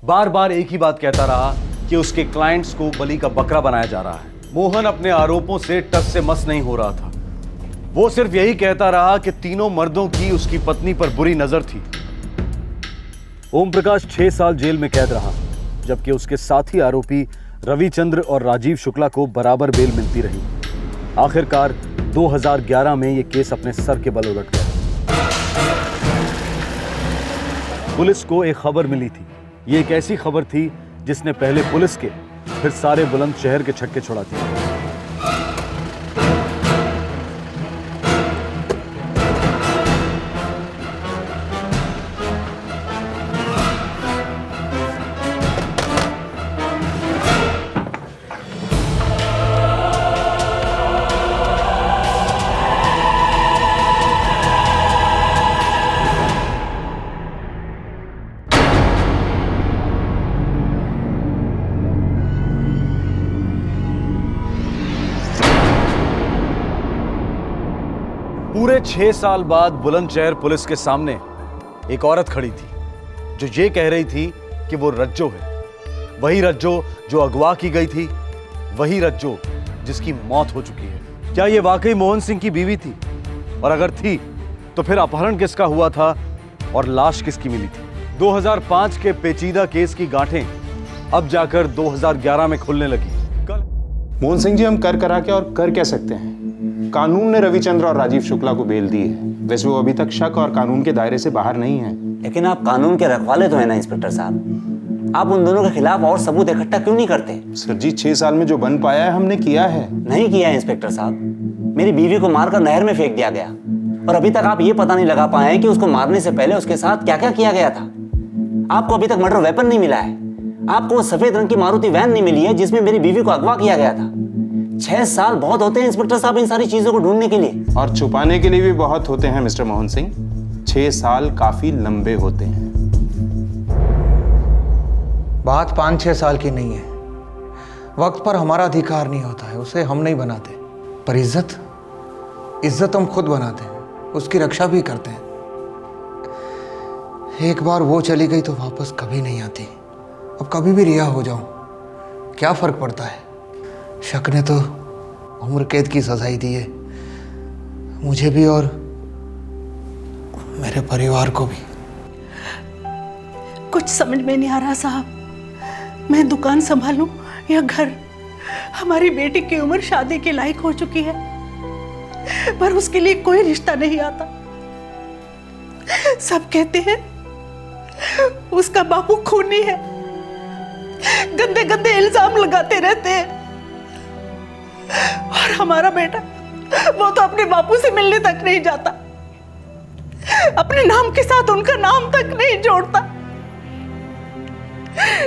बार बार एक ही बात कहता रहा कि उसके क्लाइंट्स को बलि का बकरा बनाया जा रहा है। मोहन अपने आरोपों से टस से मस नहीं हो रहा था। वो सिर्फ यही कहता रहा कि तीनों मर्दों की उसकी पत्नी पर बुरी नजर थी। ओम प्रकाश 6 साल जेल में कैद रहा, जबकि उसके साथी आरोपी रविचंद्र और राजीव शुक्ला को बराबर बेल मिलती रही। आखिरकार 2011 में यह केस अपने सर के बल उलट गया। पुलिस को एक खबर मिली थी। ये एक ऐसी खबर थी जिसने पहले पुलिस के, फिर सारे बुलंदशहर के छक्के छुड़ा दिए। पूरे 6 साल बाद बुलंदशहर पुलिस के सामने एक औरत खड़ी थी जो ये कह रही थी कि वो रज्जो है, वही रज्जो जो अगवा की गई थी, वही रज्जो जिसकी मौत हो चुकी है। क्या ये वाकई मोहन सिंह की बीवी थी? और अगर थी तो फिर अपहरण किसका हुआ था और लाश किसकी मिली थी? 2005 के पेचीदा केस की गांठें अब जाकर 2011 में खुलने लगी। मोहन सिंह जी, हम कर करा के और कर क्या सकते हैं? कानून ने रविचंद्र और राजीव शुक्ला को बेल दी है। वैसे वो अभी तक शक और कानून के दायरे से बाहर नहीं है। लेकिन आप कानून के रखवाले तो है ना इंस्पेक्टर साहब, आप उन दोनों के खिलाफ और सबूत इकट्ठा क्यों नहीं करते? सर जी, 6 साल में जो बन पाया है हमने किया है। नहीं किया है इंस्पेक्टर साहब, मेरी बीवी को मारकर नहर में फेंक दिया गया और अभी तक आप ये पता नहीं लगा पाए कि उसको मारने से पहले उसके साथ क्या क्या किया गया था। आपको अभी तक मर्डर वेपन नहीं मिला है, आपको वो सफेद रंग की मारुति वैन नहीं मिली है जिसमें मेरी बीवी को अगवा किया गया था। 6 साल बहुत होते हैं इंस्पेक्टर साहब इन सारी चीजों को ढूंढने के लिए, और छुपाने के लिए भी बहुत होते हैं मिस्टर मोहन सिंह। 6 साल काफी लंबे होते हैं। बात 5-6 साल की नहीं है। वक्त पर हमारा अधिकार नहीं होता है, उसे हम नहीं बनाते। पर इज्जत हम खुद बनाते हैं, उसकी रक्षा भी करते हैं। एक बार वो चली गई तो वापस कभी नहीं आती। अब कभी भी रिहा हो जाऊं, क्या फर्क पड़ता है? शक ने तो उम्र कैद की सजाई दी है, मुझे भी और मेरे परिवार को भी। कुछ समझ में नहीं आ रहा साहब, मैं दुकान संभालूं या घर? हमारी बेटी की उम्र शादी के लायक हो चुकी है, पर उसके लिए कोई रिश्ता नहीं आता। सब कहते हैं उसका बापू खूनी है, गंदे गंदे इल्जाम लगाते रहते हैं। और हमारा बेटा, वो तो अपने बापू से मिलने तक नहीं जाता, अपने नाम के साथ उनका नाम तक नहीं जोड़ता।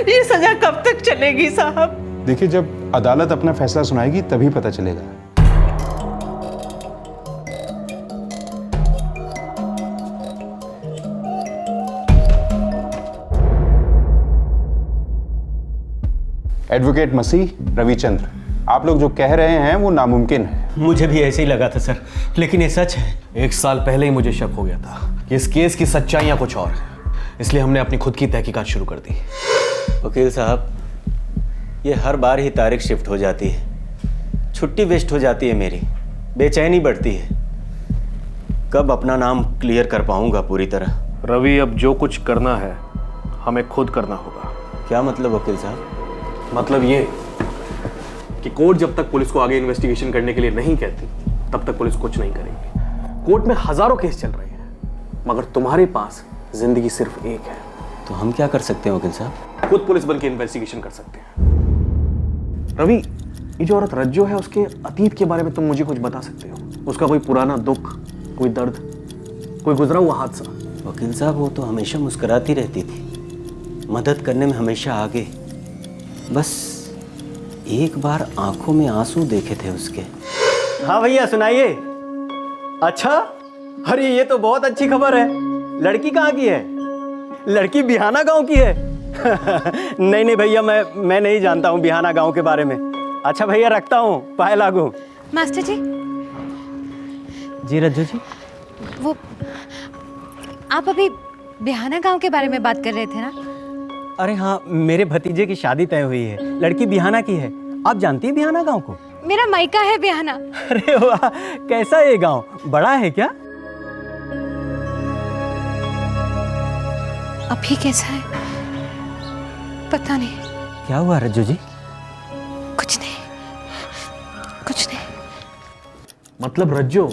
ये सजा कब तक चलेगी साहब? देखिए, जब अदालत अपना फैसला सुनाएगी तभी पता चलेगा। एडवोकेट मसीह, रविचंद्र, आप लोग जो कह रहे हैं वो नामुमकिन है। मुझे भी ऐसे ही लगा था सर, लेकिन ये सच है। 1 साल पहले ही मुझे शक हो गया था कि इस केस की सच्चाइयां कुछ और हैं, इसलिए हमने अपनी खुद की तहकीकात शुरू कर दी। वकील साहब, ये हर बार ही तारीख शिफ्ट हो जाती है, छुट्टी वेस्ट हो जाती है मेरी, बेचैनी बढ़ती है। कब अपना नाम क्लियर कर पाऊंगा पूरी तरह? रवि, अब जो कुछ करना है हमें खुद करना होगा। क्या मतलब वकील साहब? मतलब ये कि कोर्ट जब तक पुलिस को आगे इन्वेस्टिगेशन करने के लिए नहीं कहती तब तक पुलिस कुछ नहीं करेगी। कोर्ट में हजारों केस चल रहे हैं, मगर तुम्हारे पास जिंदगी सिर्फ एक है। तो हम क्या कर सकते हैं वकील साहब? खुद पुलिस बन के इन्वेस्टिगेशन कर सकते हैं। रवि, ये जो औरत रज्जो है, उसके अतीत के बारे में तुम मुझे कुछ बता सकते हो? उसका कोई पुराना दुख, कोई दर्द, कोई गुजरा हुआ हादसा? वकील साहब, वो तो हमेशा मुस्कुराती रहती थी, मदद करने में हमेशा आगे। बस एक बार आंखों में आंसू देखे थे उसके। हाँ भैया, सुनाइए। अच्छा, अरे ये तो बहुत अच्छी खबर है। लड़की कहाँ की है? लड़की बिहाना गांव की है। नहीं नहीं भैया, मैं नहीं जानता हूँ बिहाना गांव के बारे में। अच्छा भैया, रखता हूँ, पाए लागू। मास्टर जी। जी रज्जू जी। वो आप अभी बिहाना गांव के बारे में बात कर रहे थे ना? अरे हाँ, मेरे भतीजे की शादी तय हुई है, लड़की बिहाना की है। आप जानती है बिहाना गांव को? मेरा मायका है बिहाना। अरे वाह, कैसा है ये गांव? बड़ा है क्या? अभी कैसा है पता नहीं। क्या हुआ रज्जू जी? कुछ नहीं, कुछ नहीं। मतलब रज्जो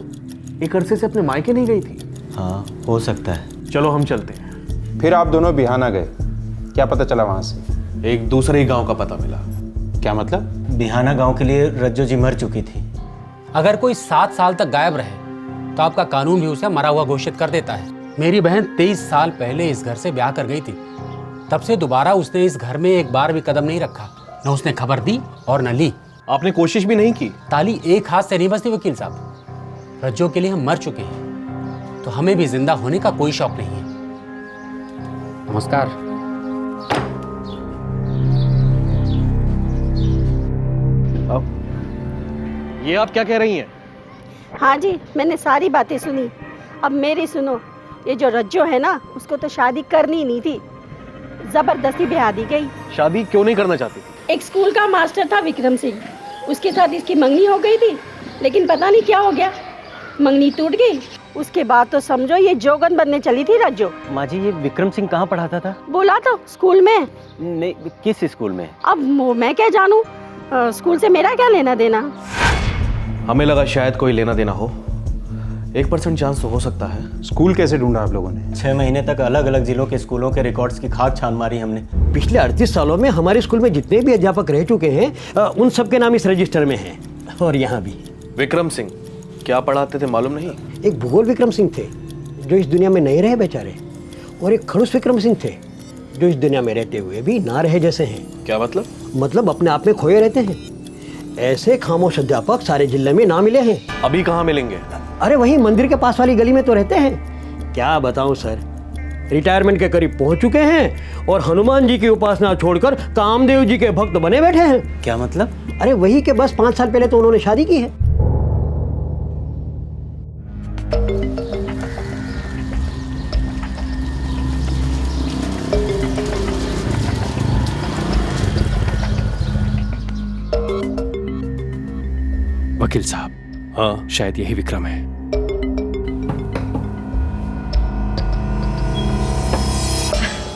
एक अरसे से अपने मायके नहीं गई थी? हाँ, हो सकता है। चलो हम चलते हैं। फिर आप दोनों बिहाना गए, क्या पता चला वहां से? एक दूसरे ही गांव का पता मिला। क्या मतलब? बिहाना गांव के लिए रज्जो जी मर चुकी थी। अगर कोई 7 साल तक गायब रहे तो आपका कानून भी उसे मरा हुआ घोषित कर देता है। मेरी बहन 23 साल पहले इस घर से ब्याह कर गई थी, तब से दोबारा उसने इस घर में एक बार भी कदम नहीं रखा। न उसने खबर दी और न ली। आपने कोशिश भी नहीं की? ताली एक हाथ से नहीं बजती वकील साहब। रज्जो के लिए हम मर चुके हैं, तो हमें भी जिंदा होने का कोई शौक नहीं है। नमस्कार। ये आप क्या कह रही हैं? हाँ जी, मैंने सारी बातें सुनी। अब मेरी सुनो, ये जो रज्जो है ना, उसको तो शादी करनी नहीं थी, जबरदस्ती ब्याह दी गई। शादी क्यों नहीं करना चाहती? एक स्कूल का मास्टर था विक्रम सिंह, उसके साथ इसकी मंगनी हो गई थी, लेकिन पता नहीं क्या हो गया, मंगनी टूट गई। उसके बाद तो समझो ये जोगन बनने चली थी रज्जो। माँ जी, ये विक्रम सिंह कहाँ पढ़ाता था? बोला तो स्कूल में। नहीं, किस स्कूल में? अब मैं क्या जानूं, स्कूल से मेरा क्या लेना देना। हमें लगा शायद कोई लेना देना हो, 1% चांस तो हो सकता है। स्कूल कैसे ढूंढा आप लोगों ने? 6 महीने तक अलग अलग जिलों के स्कूलों के रिकॉर्ड्स की खाक छान मारी हमने। पिछले 38 सालों में हमारे स्कूल में जितने भी अध्यापक रह चुके हैं, उन सबके नाम इस रजिस्टर में हैं, और यहाँ भी। विक्रम सिंह क्या पढ़ाते थे मालूम नहीं? एक भूगोल विक्रम सिंह थे जो इस दुनिया में नहीं रहे बेचारे, और एक खड़ूस विक्रम सिंह थे जो इस दुनिया में रहते हुए भी ना रहे जैसे हैं। क्या मतलब? मतलब अपने आप में खोए रहते हैं। ऐसे खामोश अध्यापक सारे जिले में ना मिले हैं। अभी कहाँ मिलेंगे? अरे वही मंदिर के पास वाली गली में तो रहते हैं। क्या बताऊं सर, रिटायरमेंट के करीब पहुंच चुके हैं और हनुमान जी की उपासना छोड़कर कामदेव जी के भक्त बने बैठे हैं। क्या मतलब? अरे वही के बस 5 साल पहले तो उन्होंने शादी की है। वकील साहब, हाँ, शायद यही विक्रम है।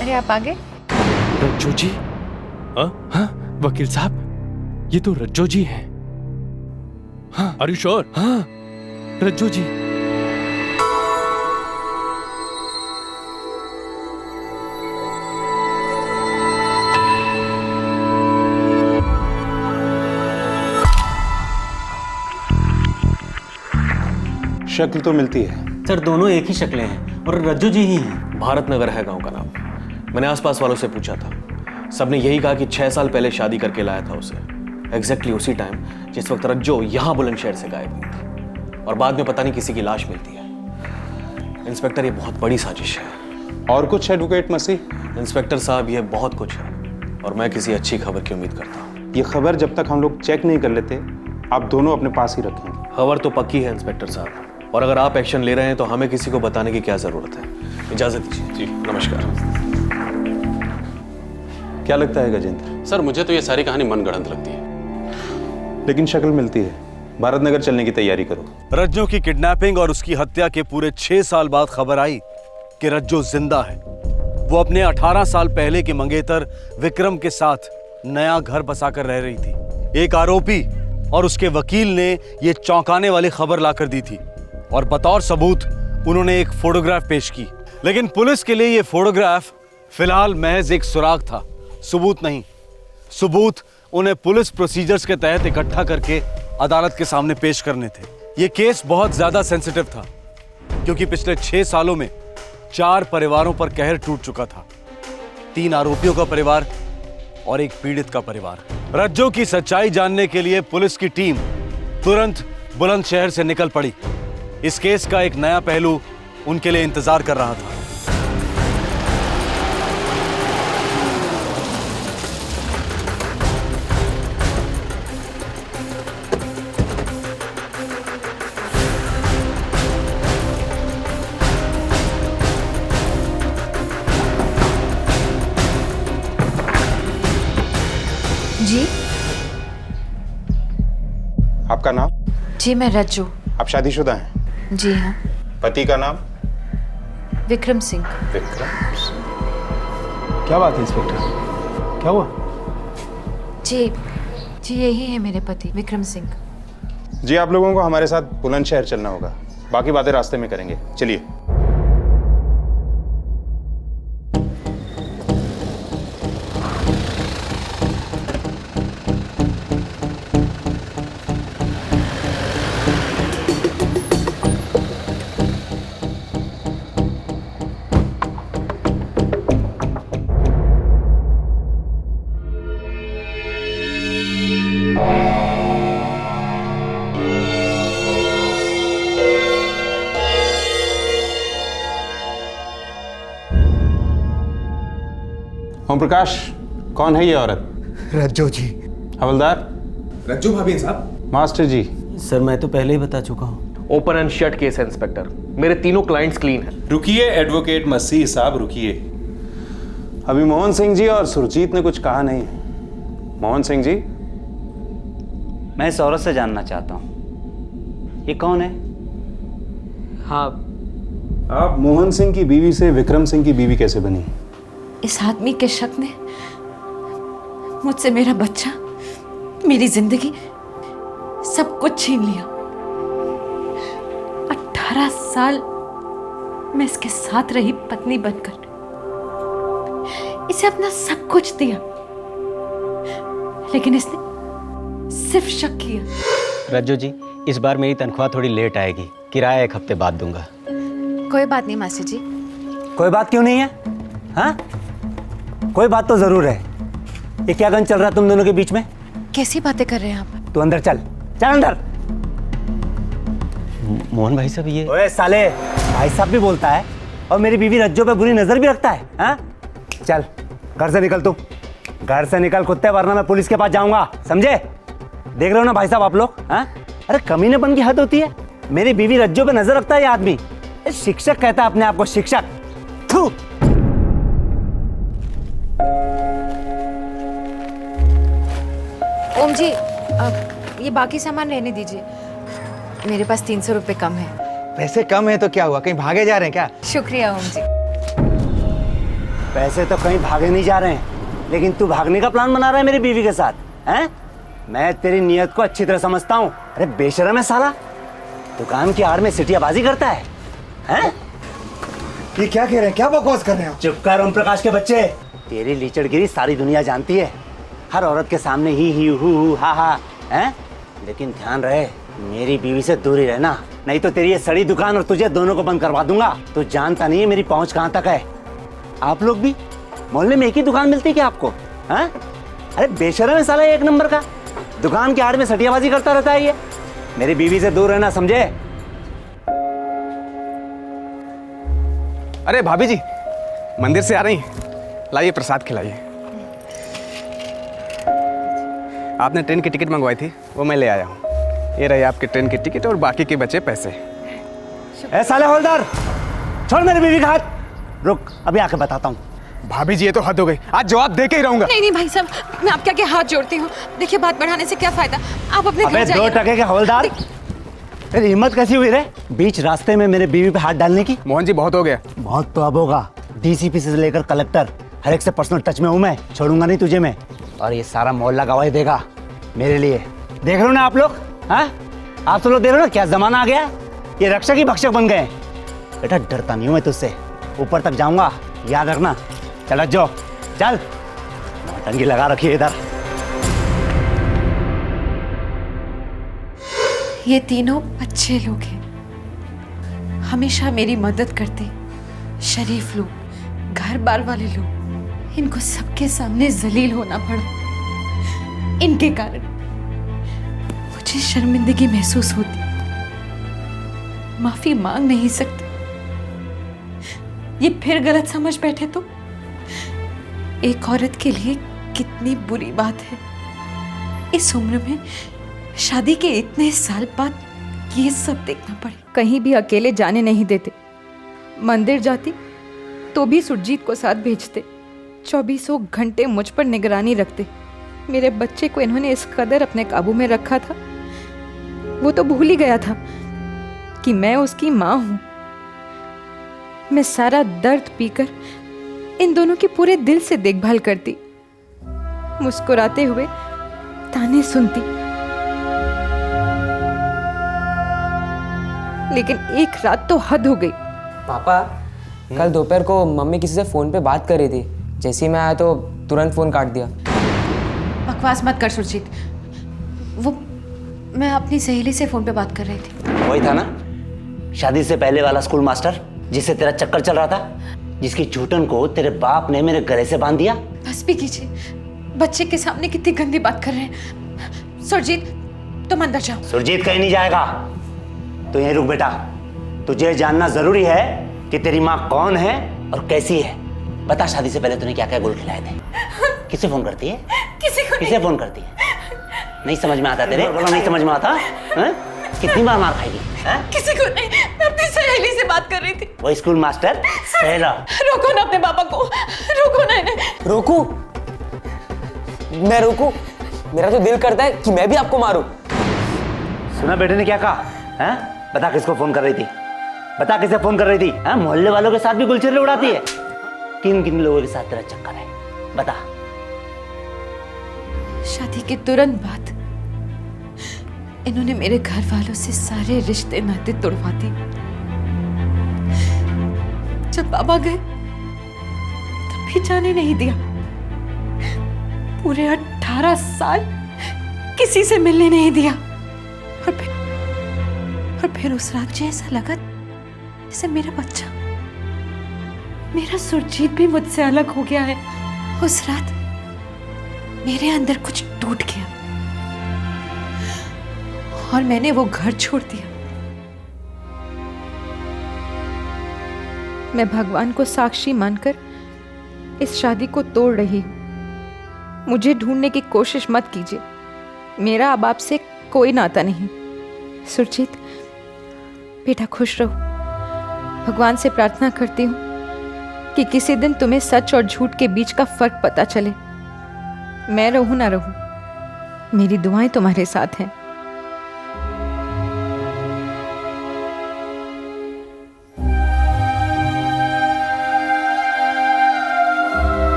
अरे आप आ गए? रज्जो जी? हाँ? हाँ वकील साहब, ये तो रज्जो जी हैं। हाँ। Are you sure? हाँ, रज्जो जी। शक्ल तो मिलती है सर, दोनों एक ही शक्लें हैं और रज्जो जी ही हैं। भारत नगर है गांव का नाम। मैंने आसपास वालों से पूछा था, सबने यही कहा कि 6 साल पहले शादी करके लाया था उसे, एग्जैक्टली उसी टाइम जिस वक्त रज्जो यहाँ बुलंदशहर से गायब हुई थी, और बाद में पता नहीं किसी की लाश मिलती है। इंस्पेक्टर, ये बहुत बड़ी साजिश है। और कुछ एडवोकेट मसीह? इंस्पेक्टर साहब, ये बहुत कुछ है, और मैं किसी अच्छी खबर की उम्मीद करता हूँ। ये खबर जब तक हम लोग चेक नहीं कर लेते, आप दोनों अपने पास ही रखें। खबर तो पक्की है इंस्पेक्टर साहब, और अगर आप एक्शन ले रहे हैं तो हमें किसी को बताने की क्या जरूरत है। इजाजत दीजिए। जी नमस्कार। क्या लगता है गजेंद्र? सर, मुझे तो ये सारी कहानी मनगढ़ंत लगती है, लेकिन शक्ल मिलती है। भारत नगर चलने की तैयारी करो। रज्जो की किडनैपिंग और उसकी हत्या के पूरे 6 साल बाद खबर आई कि रज्जो जिंदा है। वो अपने 18 साल पहले के मंगेतर विक्रम के साथ नया घर बसाकर रह रही थी। एक आरोपी और उसके वकील ने ये चौंकाने वाली खबर लाकर दी थी, और बतौर सबूत उन्होंने एक फोटोग्राफ पेश की। लेकिन पुलिस के लिए ये फोटोग्राफ फिलहाल महज एक सुराग था, सबूत नहीं। सबूत उन्हें पुलिस प्रोसीजर्स के तहत इकट्ठा करके अदालत के सामने पेश करने थे। ये केस बहुत ज्यादा सेंसिटिव था, क्योंकि पिछले 6 सालों में 4 परिवारों पर कहर टूट चुका था। 3 आरोपियों का परिवार और एक पीड़ित का परिवार। रज्जो की सच्चाई जानने के लिए पुलिस की टीम तुरंत बुलंदशहर से निकल पड़ी। इस केस का एक नया पहलू उनके लिए इंतजार कर रहा था। जी? आपका नाम? जी, मैं रज्जो। आप शादीशुदा हैं? जी हाँ। पति का नाम? विक्रम सिंह। विक्रम। क्या बात है इंस्पेक्टर, क्या हुआ? जी जी, यही है मेरे पति विक्रम सिंह। जी, आप लोगों को हमारे साथ बुलंदशहर चलना होगा, बाकी बातें रास्ते में करेंगे। चलिए। ओम प्रकाश, कौन है ये औरत? रज्जो जी। हवलदार? रज्जो भाभी साहब। मास्टर जी। सर, मैं तो पहले ही बता चुका हूँ। ओपन एंड शट केस है इंस्पेक्टर। मेरे तीनों क्लाइंट्स क्लीन हैं। रुकिए एडवोकेट मसीह साहब, रुकिए। अभी मोहन सिंह जी और सुरजीत ने कुछ कहा नहीं है। मोहन सिंह जी, मैं इस औरत से जानना चाहता हूं, ये कौन है? हाँ, आप मोहन सिंह की बीवी से विक्रम सिंह की बीवी कैसे बनी? इस आदमी के शक ने मुझसे मेरा बच्चा, मेरी जिंदगी, सब कुछ छीन लिया। 18 साल मैं इसके साथ रही पत्नी बनकर, इसे अपना सब कुछ दिया, लेकिन इसने सिर्फ शक किया। रज्जू जी, इस बार मेरी तनख्वाह थोड़ी लेट आएगी, किराया 1 हफ्ते बाद दूंगा। कोई बात नहीं मास्टर जी। कोई बात क्यों नहीं है? हाँ, कोई बात तो जरूर है। ये क्या गन चल रहा है तुम दोनों के बीच में? कैसी बातें कर रहे हैं आप? तू अंदर चल, चल अंदर। मोहन भाई साहब, ये ओए साले, भाई साहब भी बोलता है और मेरी बीवी रज्जो पे बुरी नजर भी रखता है। हाँ, चल घर से निकल, तू घर से निकल कुत्ते, वरना मैं पुलिस के पास जाऊंगा, समझे? देख रहे हो ना भाई साहब आप लोग? हाँ, अरे कमीनेपन की हद होती है। मेरी बीवी रज्जो पे नजर रखता है ये आदमी। शिक्षक कहता है अपने आप को, शिक्षक। थू। ओम जी, अब ये बाकी सामान रहने दीजिए, मेरे पास 300 रुपए कम है। पैसे कम है तो क्या हुआ, कहीं भागे जा रहे हैं क्या? शुक्रिया ओम जी। पैसे तो कहीं भागे नहीं जा रहे हैं, लेकिन तू भागने का प्लान बना रहा है मेरी बीवी के साथ, हैं? मैं तेरी नीयत को अच्छी तरह समझता हूँ। अरे बेशरम है साला, दुकान की आड़ में सिटियाबाजी करता है, हैं? ये क्या कह रहे हैं, क्या बकवास कर रहे हैं? चुप कर ओम प्रकाश के बच्चे। तेरी लीचड़गिरी सारी दुनिया जानती है, हर औरत के सामने ही हु हा हा, हैं? लेकिन ध्यान रहे, मेरी बीवी से दूर ही रहना, नहीं तो तेरी ये सड़ी दुकान और तुझे दोनों को बंद करवा दूंगा। तू जानता नहीं है मेरी पहुंच कहां तक है। आप लोग भी मोहल्ले में एक ही दुकान मिलती है क्या आपको? हैं? अरे बेशरम है साला, 1 नंबर का, दुकान के आड़ में सटियाबाजी करता रहता है ये। मेरी बीवी से दूर रहना, समझे? अरे भाभी जी, मंदिर से आ रही हैं, लाइए प्रसाद खिलाइए। आपने ट्रेन की टिकट मंगवाई थी, वो मैं ले आया हूँ। ये रही आपकी ट्रेन की टिकट और बाकी के बचे पैसे। ए साले हवलदार, छोड़ मेरी बीवी का हाथ। रुक, अभी आके बताता हूँ। भाभी जी, ये तो हद हो गई, आज जवाब दे के ही रहूंगा। नहीं नहीं भाई साहब, मैं आपके आगे हाथ जोड़ती हूँ। देखिए, बात बढ़ाने से क्या फायदा, आप अपने घर जाइए। 2 टके के हवलदार, तेरी हिम्मत कैसी हुई रे बीच रास्ते में मेरे बीवी पे हाथ डालने की? मोहन जी, बहुत हो गया। बहुत तो अब होगा। डीसीपी से लेकर कलेक्टर, हर एक से पर्सनल टच में हूँ मैं, छोड़ूंगा नहीं तुझे मैं। और ये सारा मोहल्ला गवाही देगा मेरे लिए। देख रहे हो ना आप लोग? हाँ, आप सब लोग देख रहे हो ना क्या जमाना आ गया? ये रक्षक ही भक्षक बन गए। बेटा डरता नहीं हूँ मैं तुझसे, ऊपर तक जाऊंगा, याद रखना। चल जो, चल, नौटंकी लगा रखी है इधर। ये तीनों अच्छे लोग हैं, हमेशा मेरी मदद करते, शरीफ लोग, घर बार वाले लोग। इनको सबके सामने जलील होना पड़ा, इनके कारण मुझे शर्मिंदगी महसूस होती, माफी मांग नहीं सकती। ये फिर गलत समझ बैठे तो एक औरत के लिए कितनी बुरी बात है। इस उम्र में शादी के इतने साल बाद ये सब देखना पड़े। कहीं भी अकेले जाने नहीं देते, मंदिर जाती तो भी सुरजीत को साथ भेजते, 24 घंटे मुझ पर निगरानी रखते। मेरे बच्चे को इन्होंने इस कदर अपने काबू में रखा था, वो तो भूल ही गया था कि मैं उसकी माँ हूँ। मैं सारा दर्द पीकर इन दोनों की पूरे दिल से देखभाल करती, मुस्कुराते हुए ताने सुनती। लेकिन एक रात तो हद हो गई। पापा, कल दोपहर को मम्मी किसी से फोन पे बात कर रही थी, जैसे ही मैं आया तो तुरंत फोन काट दिया। बकवास मत कर सुरजीत, वो मैं अपनी सहेली से फोन पे बात कर रही थी। वही था ना, शादी से पहले वाला स्कूल मास्टर जिससे तेरा चक्कर चल रहा था, जिसकी झूठन को तेरे बाप ने मेरे गले से बांध दिया। बस भी कीजिए, बच्चे के सामने कितनी गंदी बात कर रहे हैं। सुरजीत, तुम अंदर जाओ। सुरजीत कहीं नहीं जाएगा, तो यहीं रुक बेटा। तुझे जानना जरूरी है कि तेरी माँ कौन है और कैसी है। बता, शादी से पहले तूने क्या क्या गुल खिलाए थे? किसे फोन करती है? किसे फोन करती है? नहीं समझ में आता तेरे? बोलो नहीं समझ में आता? कितनी बार मार खाएगी? किसी को नहीं, मैं अपनी सहेली से बात कर रही थी। वो स्कूल मास्टर सहेला। रोको ना अपने पापा को, रोको ना इन्हें। रोकू? मैं रोकू? मेरा तो दिल करता है कि मैं भी आपको मारूं। सुना बेटे ने क्या कहा? हैं? बता किसको फोन कर रही थी? बता किसे फोन कर रही थी? हैं? मोहल्ले वालों के साथ भी गुलछर्रे उड़ाती है? किन किन लोगों के साथ तेरा चक्कर है? बता। शादी के तुरंत बाद इन्होंने मेरे घर वालों से सारे रिश्ते नाते तोड़वा दिए। जब बाबा गए तब भी जाने नहीं दिया। पूरे 18 साल किसी से मिलने नहीं दिया। और फिर उस रात जैसा लगा जैसे मेरा बच्चा, मेरा सुरजीत भी मुझसे अलग हो गया है। उस रात मेरे अंदर कुछ टूट गया और मैंने वो घर छोड़ दिया। मैं भगवान को साक्षी मानकर इस शादी को तोड़ रही हूं। मुझे ढूंढने की कोशिश मत कीजिए, मेरा अब आपसे कोई नाता नहीं। सुरजीत बेटा खुश रहो। भगवान से प्रार्थना करती हूँ कि किसी दिन तुम्हें सच और झूठ के बीच का फर्क पता चले। मैं रहूं ना रहूं, मेरी दुआएं तुम्हारे साथ हैं।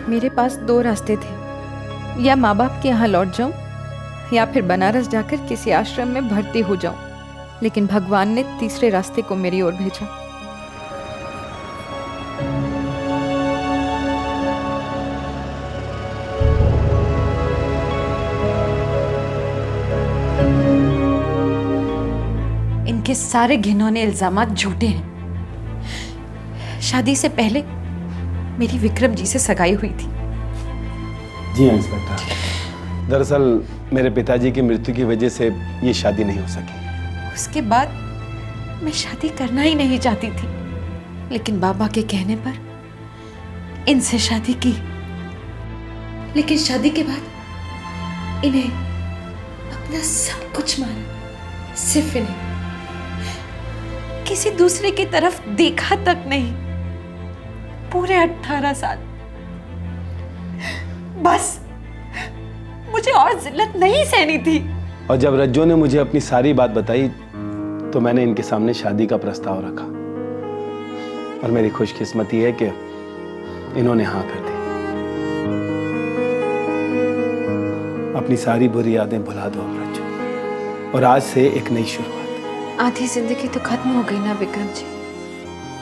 मेरे पास 2 रास्ते थे, या माँ बाप के यहाँ लौट जाऊं या फिर बनारस जाकर किसी आश्रम में भर्ती हो जाऊं। लेकिन भगवान ने तीसरे रास्ते को मेरी ओर भेजा। इनके सारे घिनौने इल्जामात झूठे हैं। शादी से पहले मेरी विक्रम जी से सगाई हुई थी। जी हाँ इंस्पेक्टर, दरअसल मेरे पिताजी की मृत्यु की वजह से ये शादी नहीं हो सकी। उसके बाद मैं शादी करना ही नहीं चाहती थी, लेकिन बाबा के कहने पर इनसे शादी की। लेकिन शादी के बाद इन्हें अपना सब कुछ माना, सिर्फ इन्हें। किसी दूसरे की तरफ देखा तक नहीं, पूरे 18 साल। बस मुझे और जिल्लत नहीं सहनी थी। और जब रज्जो ने मुझे अपनी सारी बात बताई तो मैंने इनके सामने शादी का प्रस्ताव रखा। और मेरी खुशकिस्मती है कि इन्होंने हाँ कर दी। अपनी सारी बुरी यादें भुला दो अब रज्जो, और आज से एक नई शुरुआत। आधी जिंदगी तो खत्म हो गई ना विक्रम जी।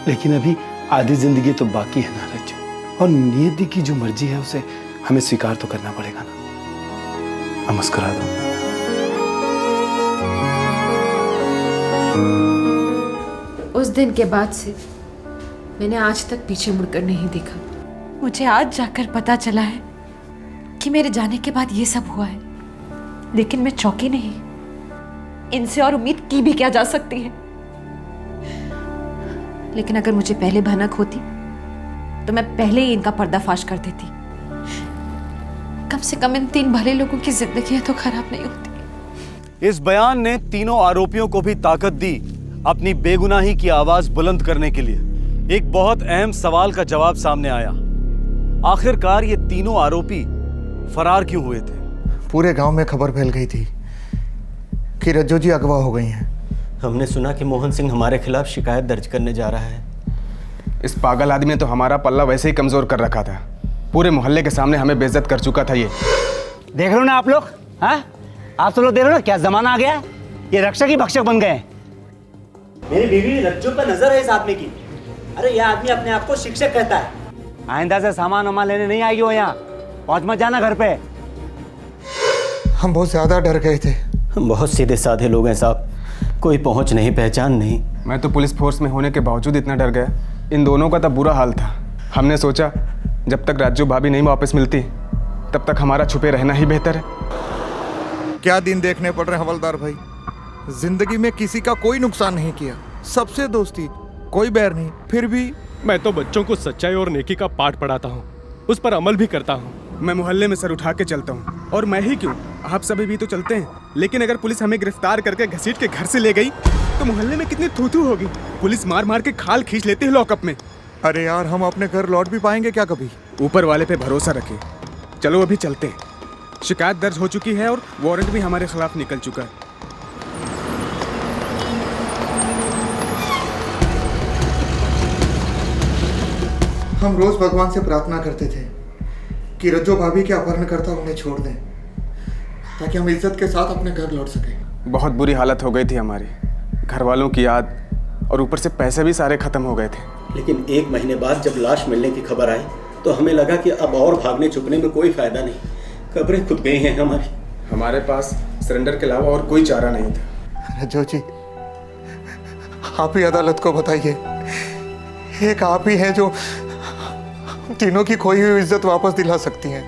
लेकिन अभी आधी जिंदगी तो बाकी है ना रज्जो, और नियति की जो मर्जी है उसे हमें स्वीकार तो करना पड़ेगा ना। अब मुस्कुरा दो। उस दिन के बाद से मैंने आज तक पीछे मुड़कर नहीं देखा। मुझे आज जाकर पता चला है कि मेरे जाने के बाद ये सब हुआ है, लेकिन मैं चौंकी नहीं। इनसे और उम्मीद की भी क्या जा सकती है। लेकिन अगर मुझे पहले भनक होती तो मैं पहले ही इनका पर्दाफाश कर देती। कम से कम इन 3 भले लोगों की जिंदगी तो खराब नहीं होती। इस बयान ने तीनों आरोपियों को भी ताकत दी अपनी बेगुनाही की आवाज बुलंद करने के लिए। एक बहुत अहम सवाल का जवाब सामने आया, आखिरकार ये तीनों आरोपी फरार क्यों हुए थे? पूरे गांव में खबर फैल गई थी कि रज्जो जी अगवा हो गई हैं। हमने सुना कि मोहन सिंह हमारे खिलाफ शिकायत दर्ज करने जा रहा है। इस पागल आदमी ने तो हमारा पल्ला वैसे ही कमजोर कर रखा था। पूरे मोहल्ले के सामने हमें बेइज्जत कर चुका था ये। देख रहे हो ना आप लोग? हाँ, आप सब लोग देख रहे हो ना क्या जमाना आ गया है? ये रक्षक ही भक्षक बन गए। मेरी बीवी रज्जो पर नजर है इस आदमी की। अरे यह आदमी अपने आप को शिक्षक कहता है। आइंदा से सामान वामान लेने नहीं आएगी वो यहाँ। पहुंच मत जाना घर पे। हम बहुत ज्यादा डर गए थे। हम बहुत सीधे साधे लोग हैं साहब, कोई पहुंच नहीं, पहचान नहीं। मैं तो पुलिस फोर्स में होने के बावजूद इतना डर गया। इन दोनों का तब बुरा हाल था। हमने सोचा जब तक राजू भाभी नहीं वापस मिलती तब तक हमारा छुपे रहना ही बेहतर है। क्या दिन देखने पड़ रहे हैं हवलदार भाई। जिंदगी में किसी का कोई नुकसान नहीं किया, सबसे दोस्ती, कोई बैर नहीं, फिर भी मैं तो बच्चों को सच्चाई और नेकी का पाठ पढ़ाता हूँ, उस पर अमल भी करता हूँ। मैं मोहल्ले में सर उठा के चलता हूँ, और मैं ही क्यों, आप सभी भी तो चलते हैं। लेकिन अगर पुलिस हमें गिरफ्तार करके घसीट के घर से ले गई तो मोहल्ले में कितनी थू-थू होगी। पुलिस मार मार के खाल खींच लेती है लॉकअप में। अरे यार, हम अपने घर लौट भी पाएंगे क्या कभी? ऊपर वाले पे भरोसा रखें। चलो अभी चलते हैं। शिकायत दर्ज हो चुकी है और वारंट भी हमारे खिलाफ निकल चुका है। हम रोज भगवान से प्रार्थना करते थे कि रज्जो भाभी के अपहरणकर्ता उन्हें छोड़ दें, ताकि हम इज्जत के साथ अपने घर लौट सकें। बहुत बुरी हालत हो गई थी हमारी, घर वालों की याद, और ऊपर से पैसे भी सारे खत्म हो गए थे। लेकिन 1 महीने बाद जब लाश मिलने की खबर आई तो हमें लगा कि अब और भागने छुपने में कोई फायदा नहीं, कब्रें खुद गई हैं हमारी। हमारे पास सरेंडर के अलावा और कोई चारा नहीं था। रज्जो जी, आप ही अदालत को बताइए, एक आप ही हैं जो तीनों की खोई हुई इज्जत वापस दिला सकती हैं।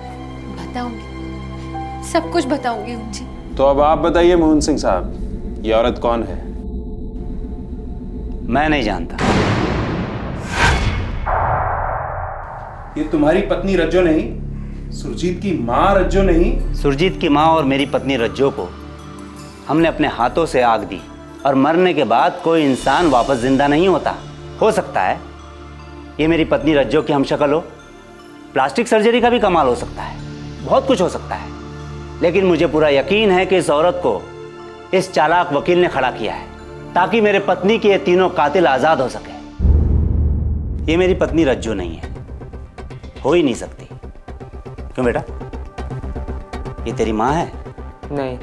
बताऊंगी, सब कुछ बताऊंगी जी। तो अब आप बताइए मोहन सिंह साहब, ये औरत कौन है? मैं नहीं जानता। ये तुम्हारी पत्नी रज्जो नहीं, सुरजीत की माँ रज्जो नहीं? सुरजीत की माँ और मेरी पत्नी रज्जो को हमने अपने हाथों से आग दी, और मरने के बाद कोई इंसान वापस जिंदा नहीं होता। हो सकता है ये मेरी पत्नी रज्जो की हमशक्ल हो, प्लास्टिक सर्जरी का भी कमाल हो सकता है, बहुत कुछ हो सकता है, लेकिन मुझे पूरा यकीन है कि इस औरत को इस चालाक वकील ने खड़ा किया है ताकि मेरे पत्नी के ये तीनों कातिल आजाद हो सके। ये मेरी पत्नी रज्जो नहीं है, हो ही नहीं सकती। क्यों बेटा, ये तेरी माँ है? नहीं,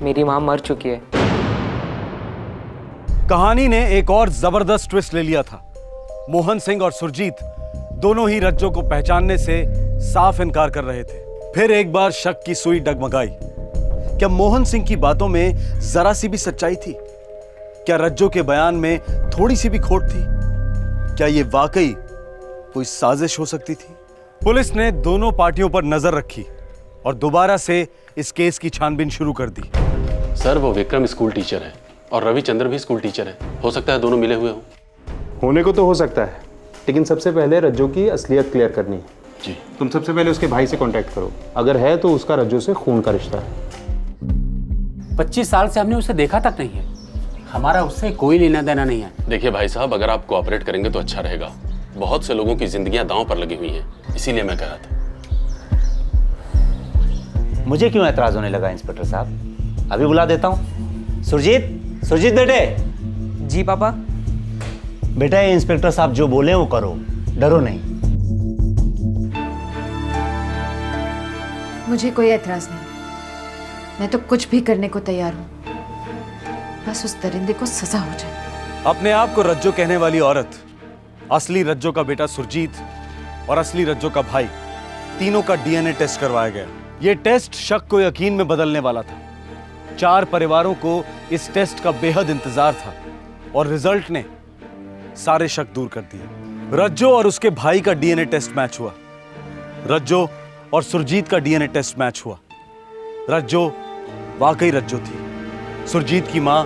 मेरी माँ मर चुकी है। कहानी ने एक और जबरदस्त ट्विस्ट ले लिया था। मोहन सिंह और सुरजीत दोनों ही रज्जो को पहचानने से साफ इनकार कर रहे थे। फिर एक बार शक की सुई डगमगाई। क्या मोहन सिंह की बातों में जरा सी भी सच्चाई थी? क्या रज्जो के बयान में थोड़ी सी भी खोट थी? क्या यह वाकई कोई साजिश हो सकती थी? पुलिस ने दोनों पार्टियों पर नजर रखी और दोबारा से इस केस की छानबीन शुरू कर दी। सर, वो विक्रम स्कूल टीचर है और रविचंद्र भी स्कूल टीचर है। हो सकता है दोनों मिले हुए हों। होने को तो हो सकता है, लेकिन सबसे पहले रज्जो की असलियत क्लियर करनी है। जी। तुम सबसे पहले उसके भाई से कांटेक्ट करो, अगर है तो उसका रज्जो से खून का रिश्ता है। 25 साल से हमने उसे देखा तक नहीं है, हमारा उससे कोई लेना देना नहीं है। देखिए भाई साहब, अगर आप कोऑपरेट करेंगे तो अच्छा रहेगा। बहुत से लोगों की जिंदगियां दांव पर लगी हुई हैं, इसीलिए मैं कह रहा था। मुझे क्यों एतराज होने लगा इंस्पेक्टर साहब? अभी बुला देता हूँ। सुरजीत, सुरजीत बेटे। जी पापा। बेटा, ये इंस्पेक्टर साहब जो बोले वो करो, डरो नहीं। मुझे कोई एतराज नहीं, मैं तो कुछ भी करने को तैयार हूँ, बस उस दरिंदे को सजा हो जाए। अपने आप को रज्जो कहने वाली औरत, असली रज्जो का बेटा सुरजीत और असली रज्जो का भाई, तीनों का डीएनए टेस्ट करवाया गया। यह टेस्ट शक को यकीन में बदलने वाला था। 4 परिवारों को इस टेस्ट का बेहद इंतजार था और रिजल्ट ने सारे शक दूर कर दिए। रज्जो और उसके भाई का डीएनए टेस्ट मैच हुआ। रज्जो और सुरजीत का डीएनए टेस्ट मैच हुआ। रज्जो वाकई रज्जो थी, सुरजीत की मां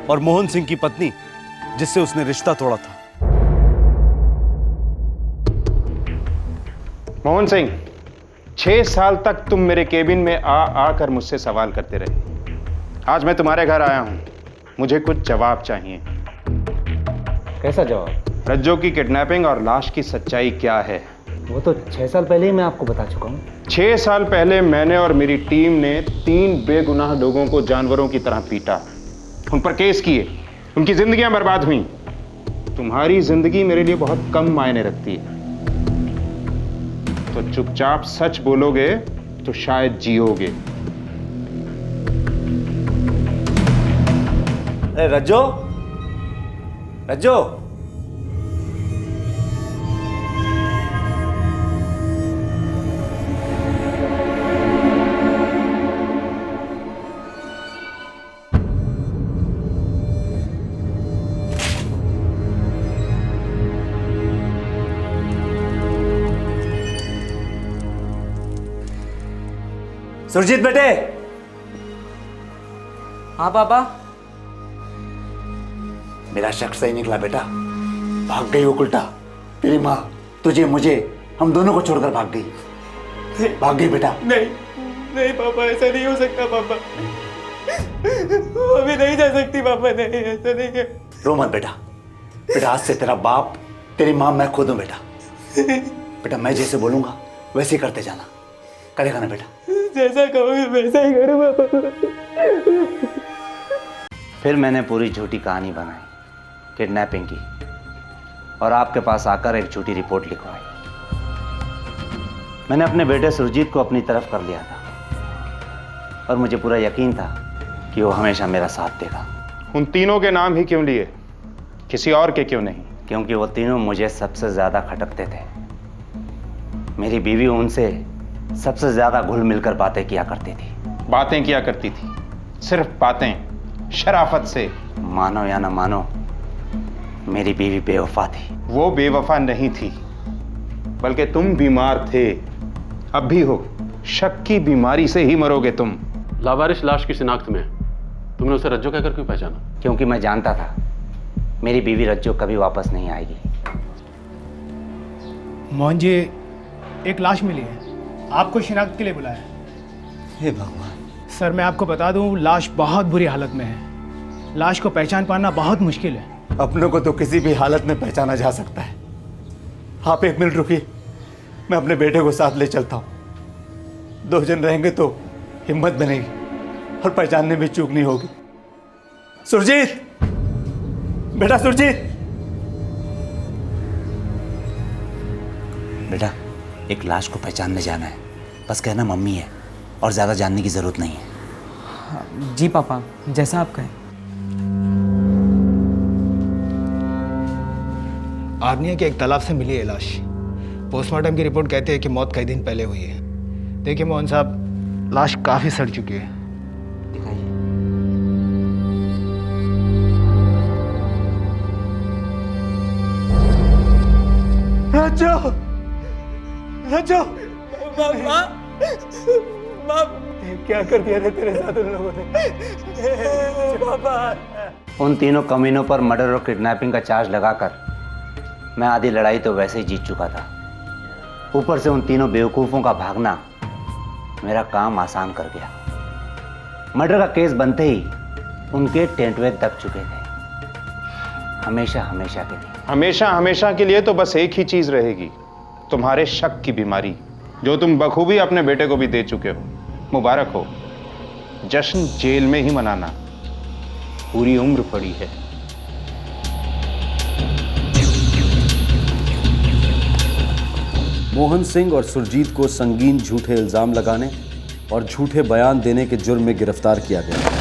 और मोहन सिंह की पत्नी जिससे उसने रिश्ता तोड़ा था। मोहन सिंह, 6 साल तक तुम मेरे केबिन में आकर मुझसे सवाल करते रहे। आज मैं तुम्हारे घर आया हूं, मुझे कुछ जवाब चाहिए। कैसा जवाब? रज्जो की किडनैपिंग और लाश की सच्चाई क्या है? वो तो 6 साल पहले ही मैं आपको बता चुका हूँ। 6 साल पहले मैंने और मेरी टीम ने 3 बेगुनाह लोगों को जानवरों की तरह पीटा, उन पर केस किए, उनकी जिंदगियां बर्बाद हुई। तुम्हारी जिंदगी मेरे लिए बहुत कम मायने रखती है, तो चुपचाप सच बोलोगे तो शायद जियोगे। अरे रज्जो, रज्जो, सुरजीत बेटे, हाँ पापा। मेरा शक सही निकला बेटा, भाग गई वो उल्टा। तेरी माँ तुझे मुझे हम दोनों को छोड़कर भाग गई। भाग गई बेटा। नहीं नहीं पापा, ऐसा नहीं हो सकता पापा, वो अभी नहीं जा सकती पापा, नहीं ऐसा नहीं है। रो मत बेटा, बेटा आज से तेरा बाप तेरी माँ मैं खुद हूँ बेटा। बेटा मैं जैसे बोलूंगा वैसे ही करते जाना, करेगा ना बेटा? जैसा कहोगे वैसा ही करूँगा पापा। फिर मैंने पूरी झूठी कहानी बनाई किडनैपिंग की और आपके पास आकर एक झूठी रिपोर्ट लिखवाई। मैंने अपने बेटे सुरजीत को अपनी तरफ कर लिया था और मुझे पूरा यकीन था कि वो हमेशा मेरा साथ देगा। उन तीनों के नाम ही क्यों लिए, किसी और के क्यों नहीं? क्योंकि वो तीनों मुझे सबसे ज्यादा खटकते थे। मेरी बीवी उनसे सबसे ज्यादा घुल मिलकर बातें किया करती थी। बातें किया करती थी, सिर्फ बातें, शराफत से। मानो या ना मानो, मेरी बीवी बेवफा थी। वो बेवफा नहीं थी, बल्कि तुम बीमार थे, अब भी हो। शक की बीमारी से ही मरोगे तुम। लावारिश लाश की शिनाख्त में तुमने उसे रज्जो कहकर क्यों पहचाना? क्योंकि मैं जानता था मेरी बीवी रज्जो कभी वापस नहीं आएगी। मोहन जी, एक लाश मिली है, आपको शिनाख्त के लिए बुलाया। हे भगवान। सर मैं आपको बता दूं, लाश बहुत बुरी हालत में है। लाश को पहचान पाना बहुत मुश्किल है। अपनों को तो किसी भी हालत में पहचाना जा सकता है। आप एक मिनट रुकिए, मैं अपने बेटे को साथ ले चलता हूँ। 2 जन रहेंगे तो हिम्मत बनेगी और पहचानने में चूक नहीं होगी। सुरजीत, बेटा सुरजीत। बेटा एक लाश को पहचानने जाना है, बस कहना मम्मी है और ज्यादा जानने की जरूरत नहीं है। जी पापा, जैसा आप कहें। आग्नेय के एक तालाब से मिली है लाश। पोस्टमार्टम की रिपोर्ट कहती है कि मौत कई दिन पहले हुई है। देखिए मोहन साहब, लाश काफी सड़ चुकी है। रज्जो, रज्जो, माँ, क्या कर दिया रे तेरे साथ उन लोगों ने? पापा। उन तीनों कमीनों पर मर्डर और किडनैपिंग का चार्ज लगाकर मैं आधी लड़ाई तो वैसे ही जीत चुका था। ऊपर से उन तीनों बेवकूफ़ों का भागना मेरा काम आसान कर गया। मर्डर का केस बनते ही उनके टेंटवे दब चुके थे, हमेशा हमेशा के लिए। हमेशा हमेशा के लिए तो बस एक ही चीज रहेगी, तुम्हारे शक की बीमारी, जो तुम बखूबी अपने बेटे को भी दे चुके हो। मुबारक हो, जश्न जेल में ही मनाना, पूरी उम्र पड़ी है। मोहन सिंह और सुरजीत को संगीन झूठे इल्जाम लगाने और झूठे बयान देने के जुर्म में गिरफ्तार किया गया।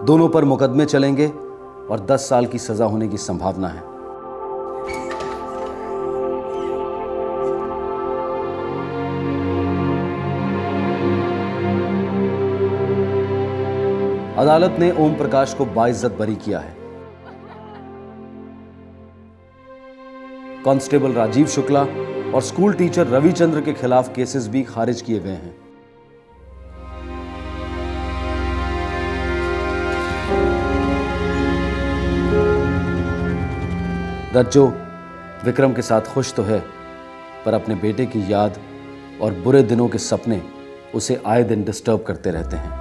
दोनों पर मुकदमे चलेंगे और 10 साल की सजा होने की संभावना है। अदालत ने ओम प्रकाश को बाइज्जत बरी किया है। कांस्टेबल राजीव शुक्ला और स्कूल टीचर रविचंद्र के खिलाफ केसेस भी खारिज किए गए हैं। रज्जो विक्रम के साथ खुश तो है, पर अपने बेटे की याद और बुरे दिनों के सपने उसे आए दिन डिस्टर्ब करते रहते हैं।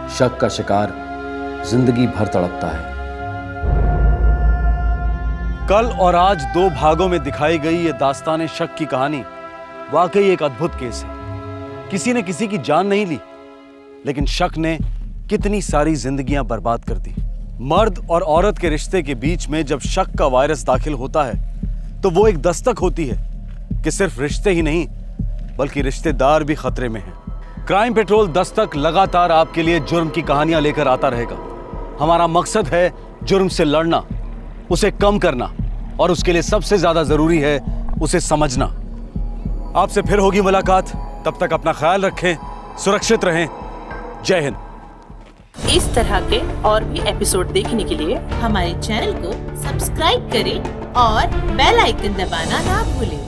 शक का शिकार जिंदगी भर तड़पता है। कल और आज 2 भागों में दिखाई गई ये दास्तान शक की कहानी वाकई एक अद्भुत केस है। किसी ने किसी की जान नहीं ली, लेकिन शक ने कितनी सारी जिंदगियां बर्बाद कर दी। मर्द और औरत के रिश्ते के बीच में जब शक का वायरस दाखिल होता है तो वो एक दस्तक होती है कि सिर्फ रिश्ते ही नहीं बल्कि रिश्तेदार भी खतरे में हैं। क्राइम पेट्रोल दस्तक लगातार आपके लिए जुर्म की कहानियां लेकर आता रहेगा। हमारा मकसद है जुर्म से लड़ना, उसे कम करना, और उसके लिए सबसे ज्यादा जरूरी है उसे समझना। आपसे फिर होगी मुलाकात, तब तक अपना ख्याल रखें, सुरक्षित रहें। जय हिंद। इस तरह के और भी एपिसोड देखने के लिए हमारे चैनल को सब्सक्राइब करें और बेल आइकन दबाना ना भूलें।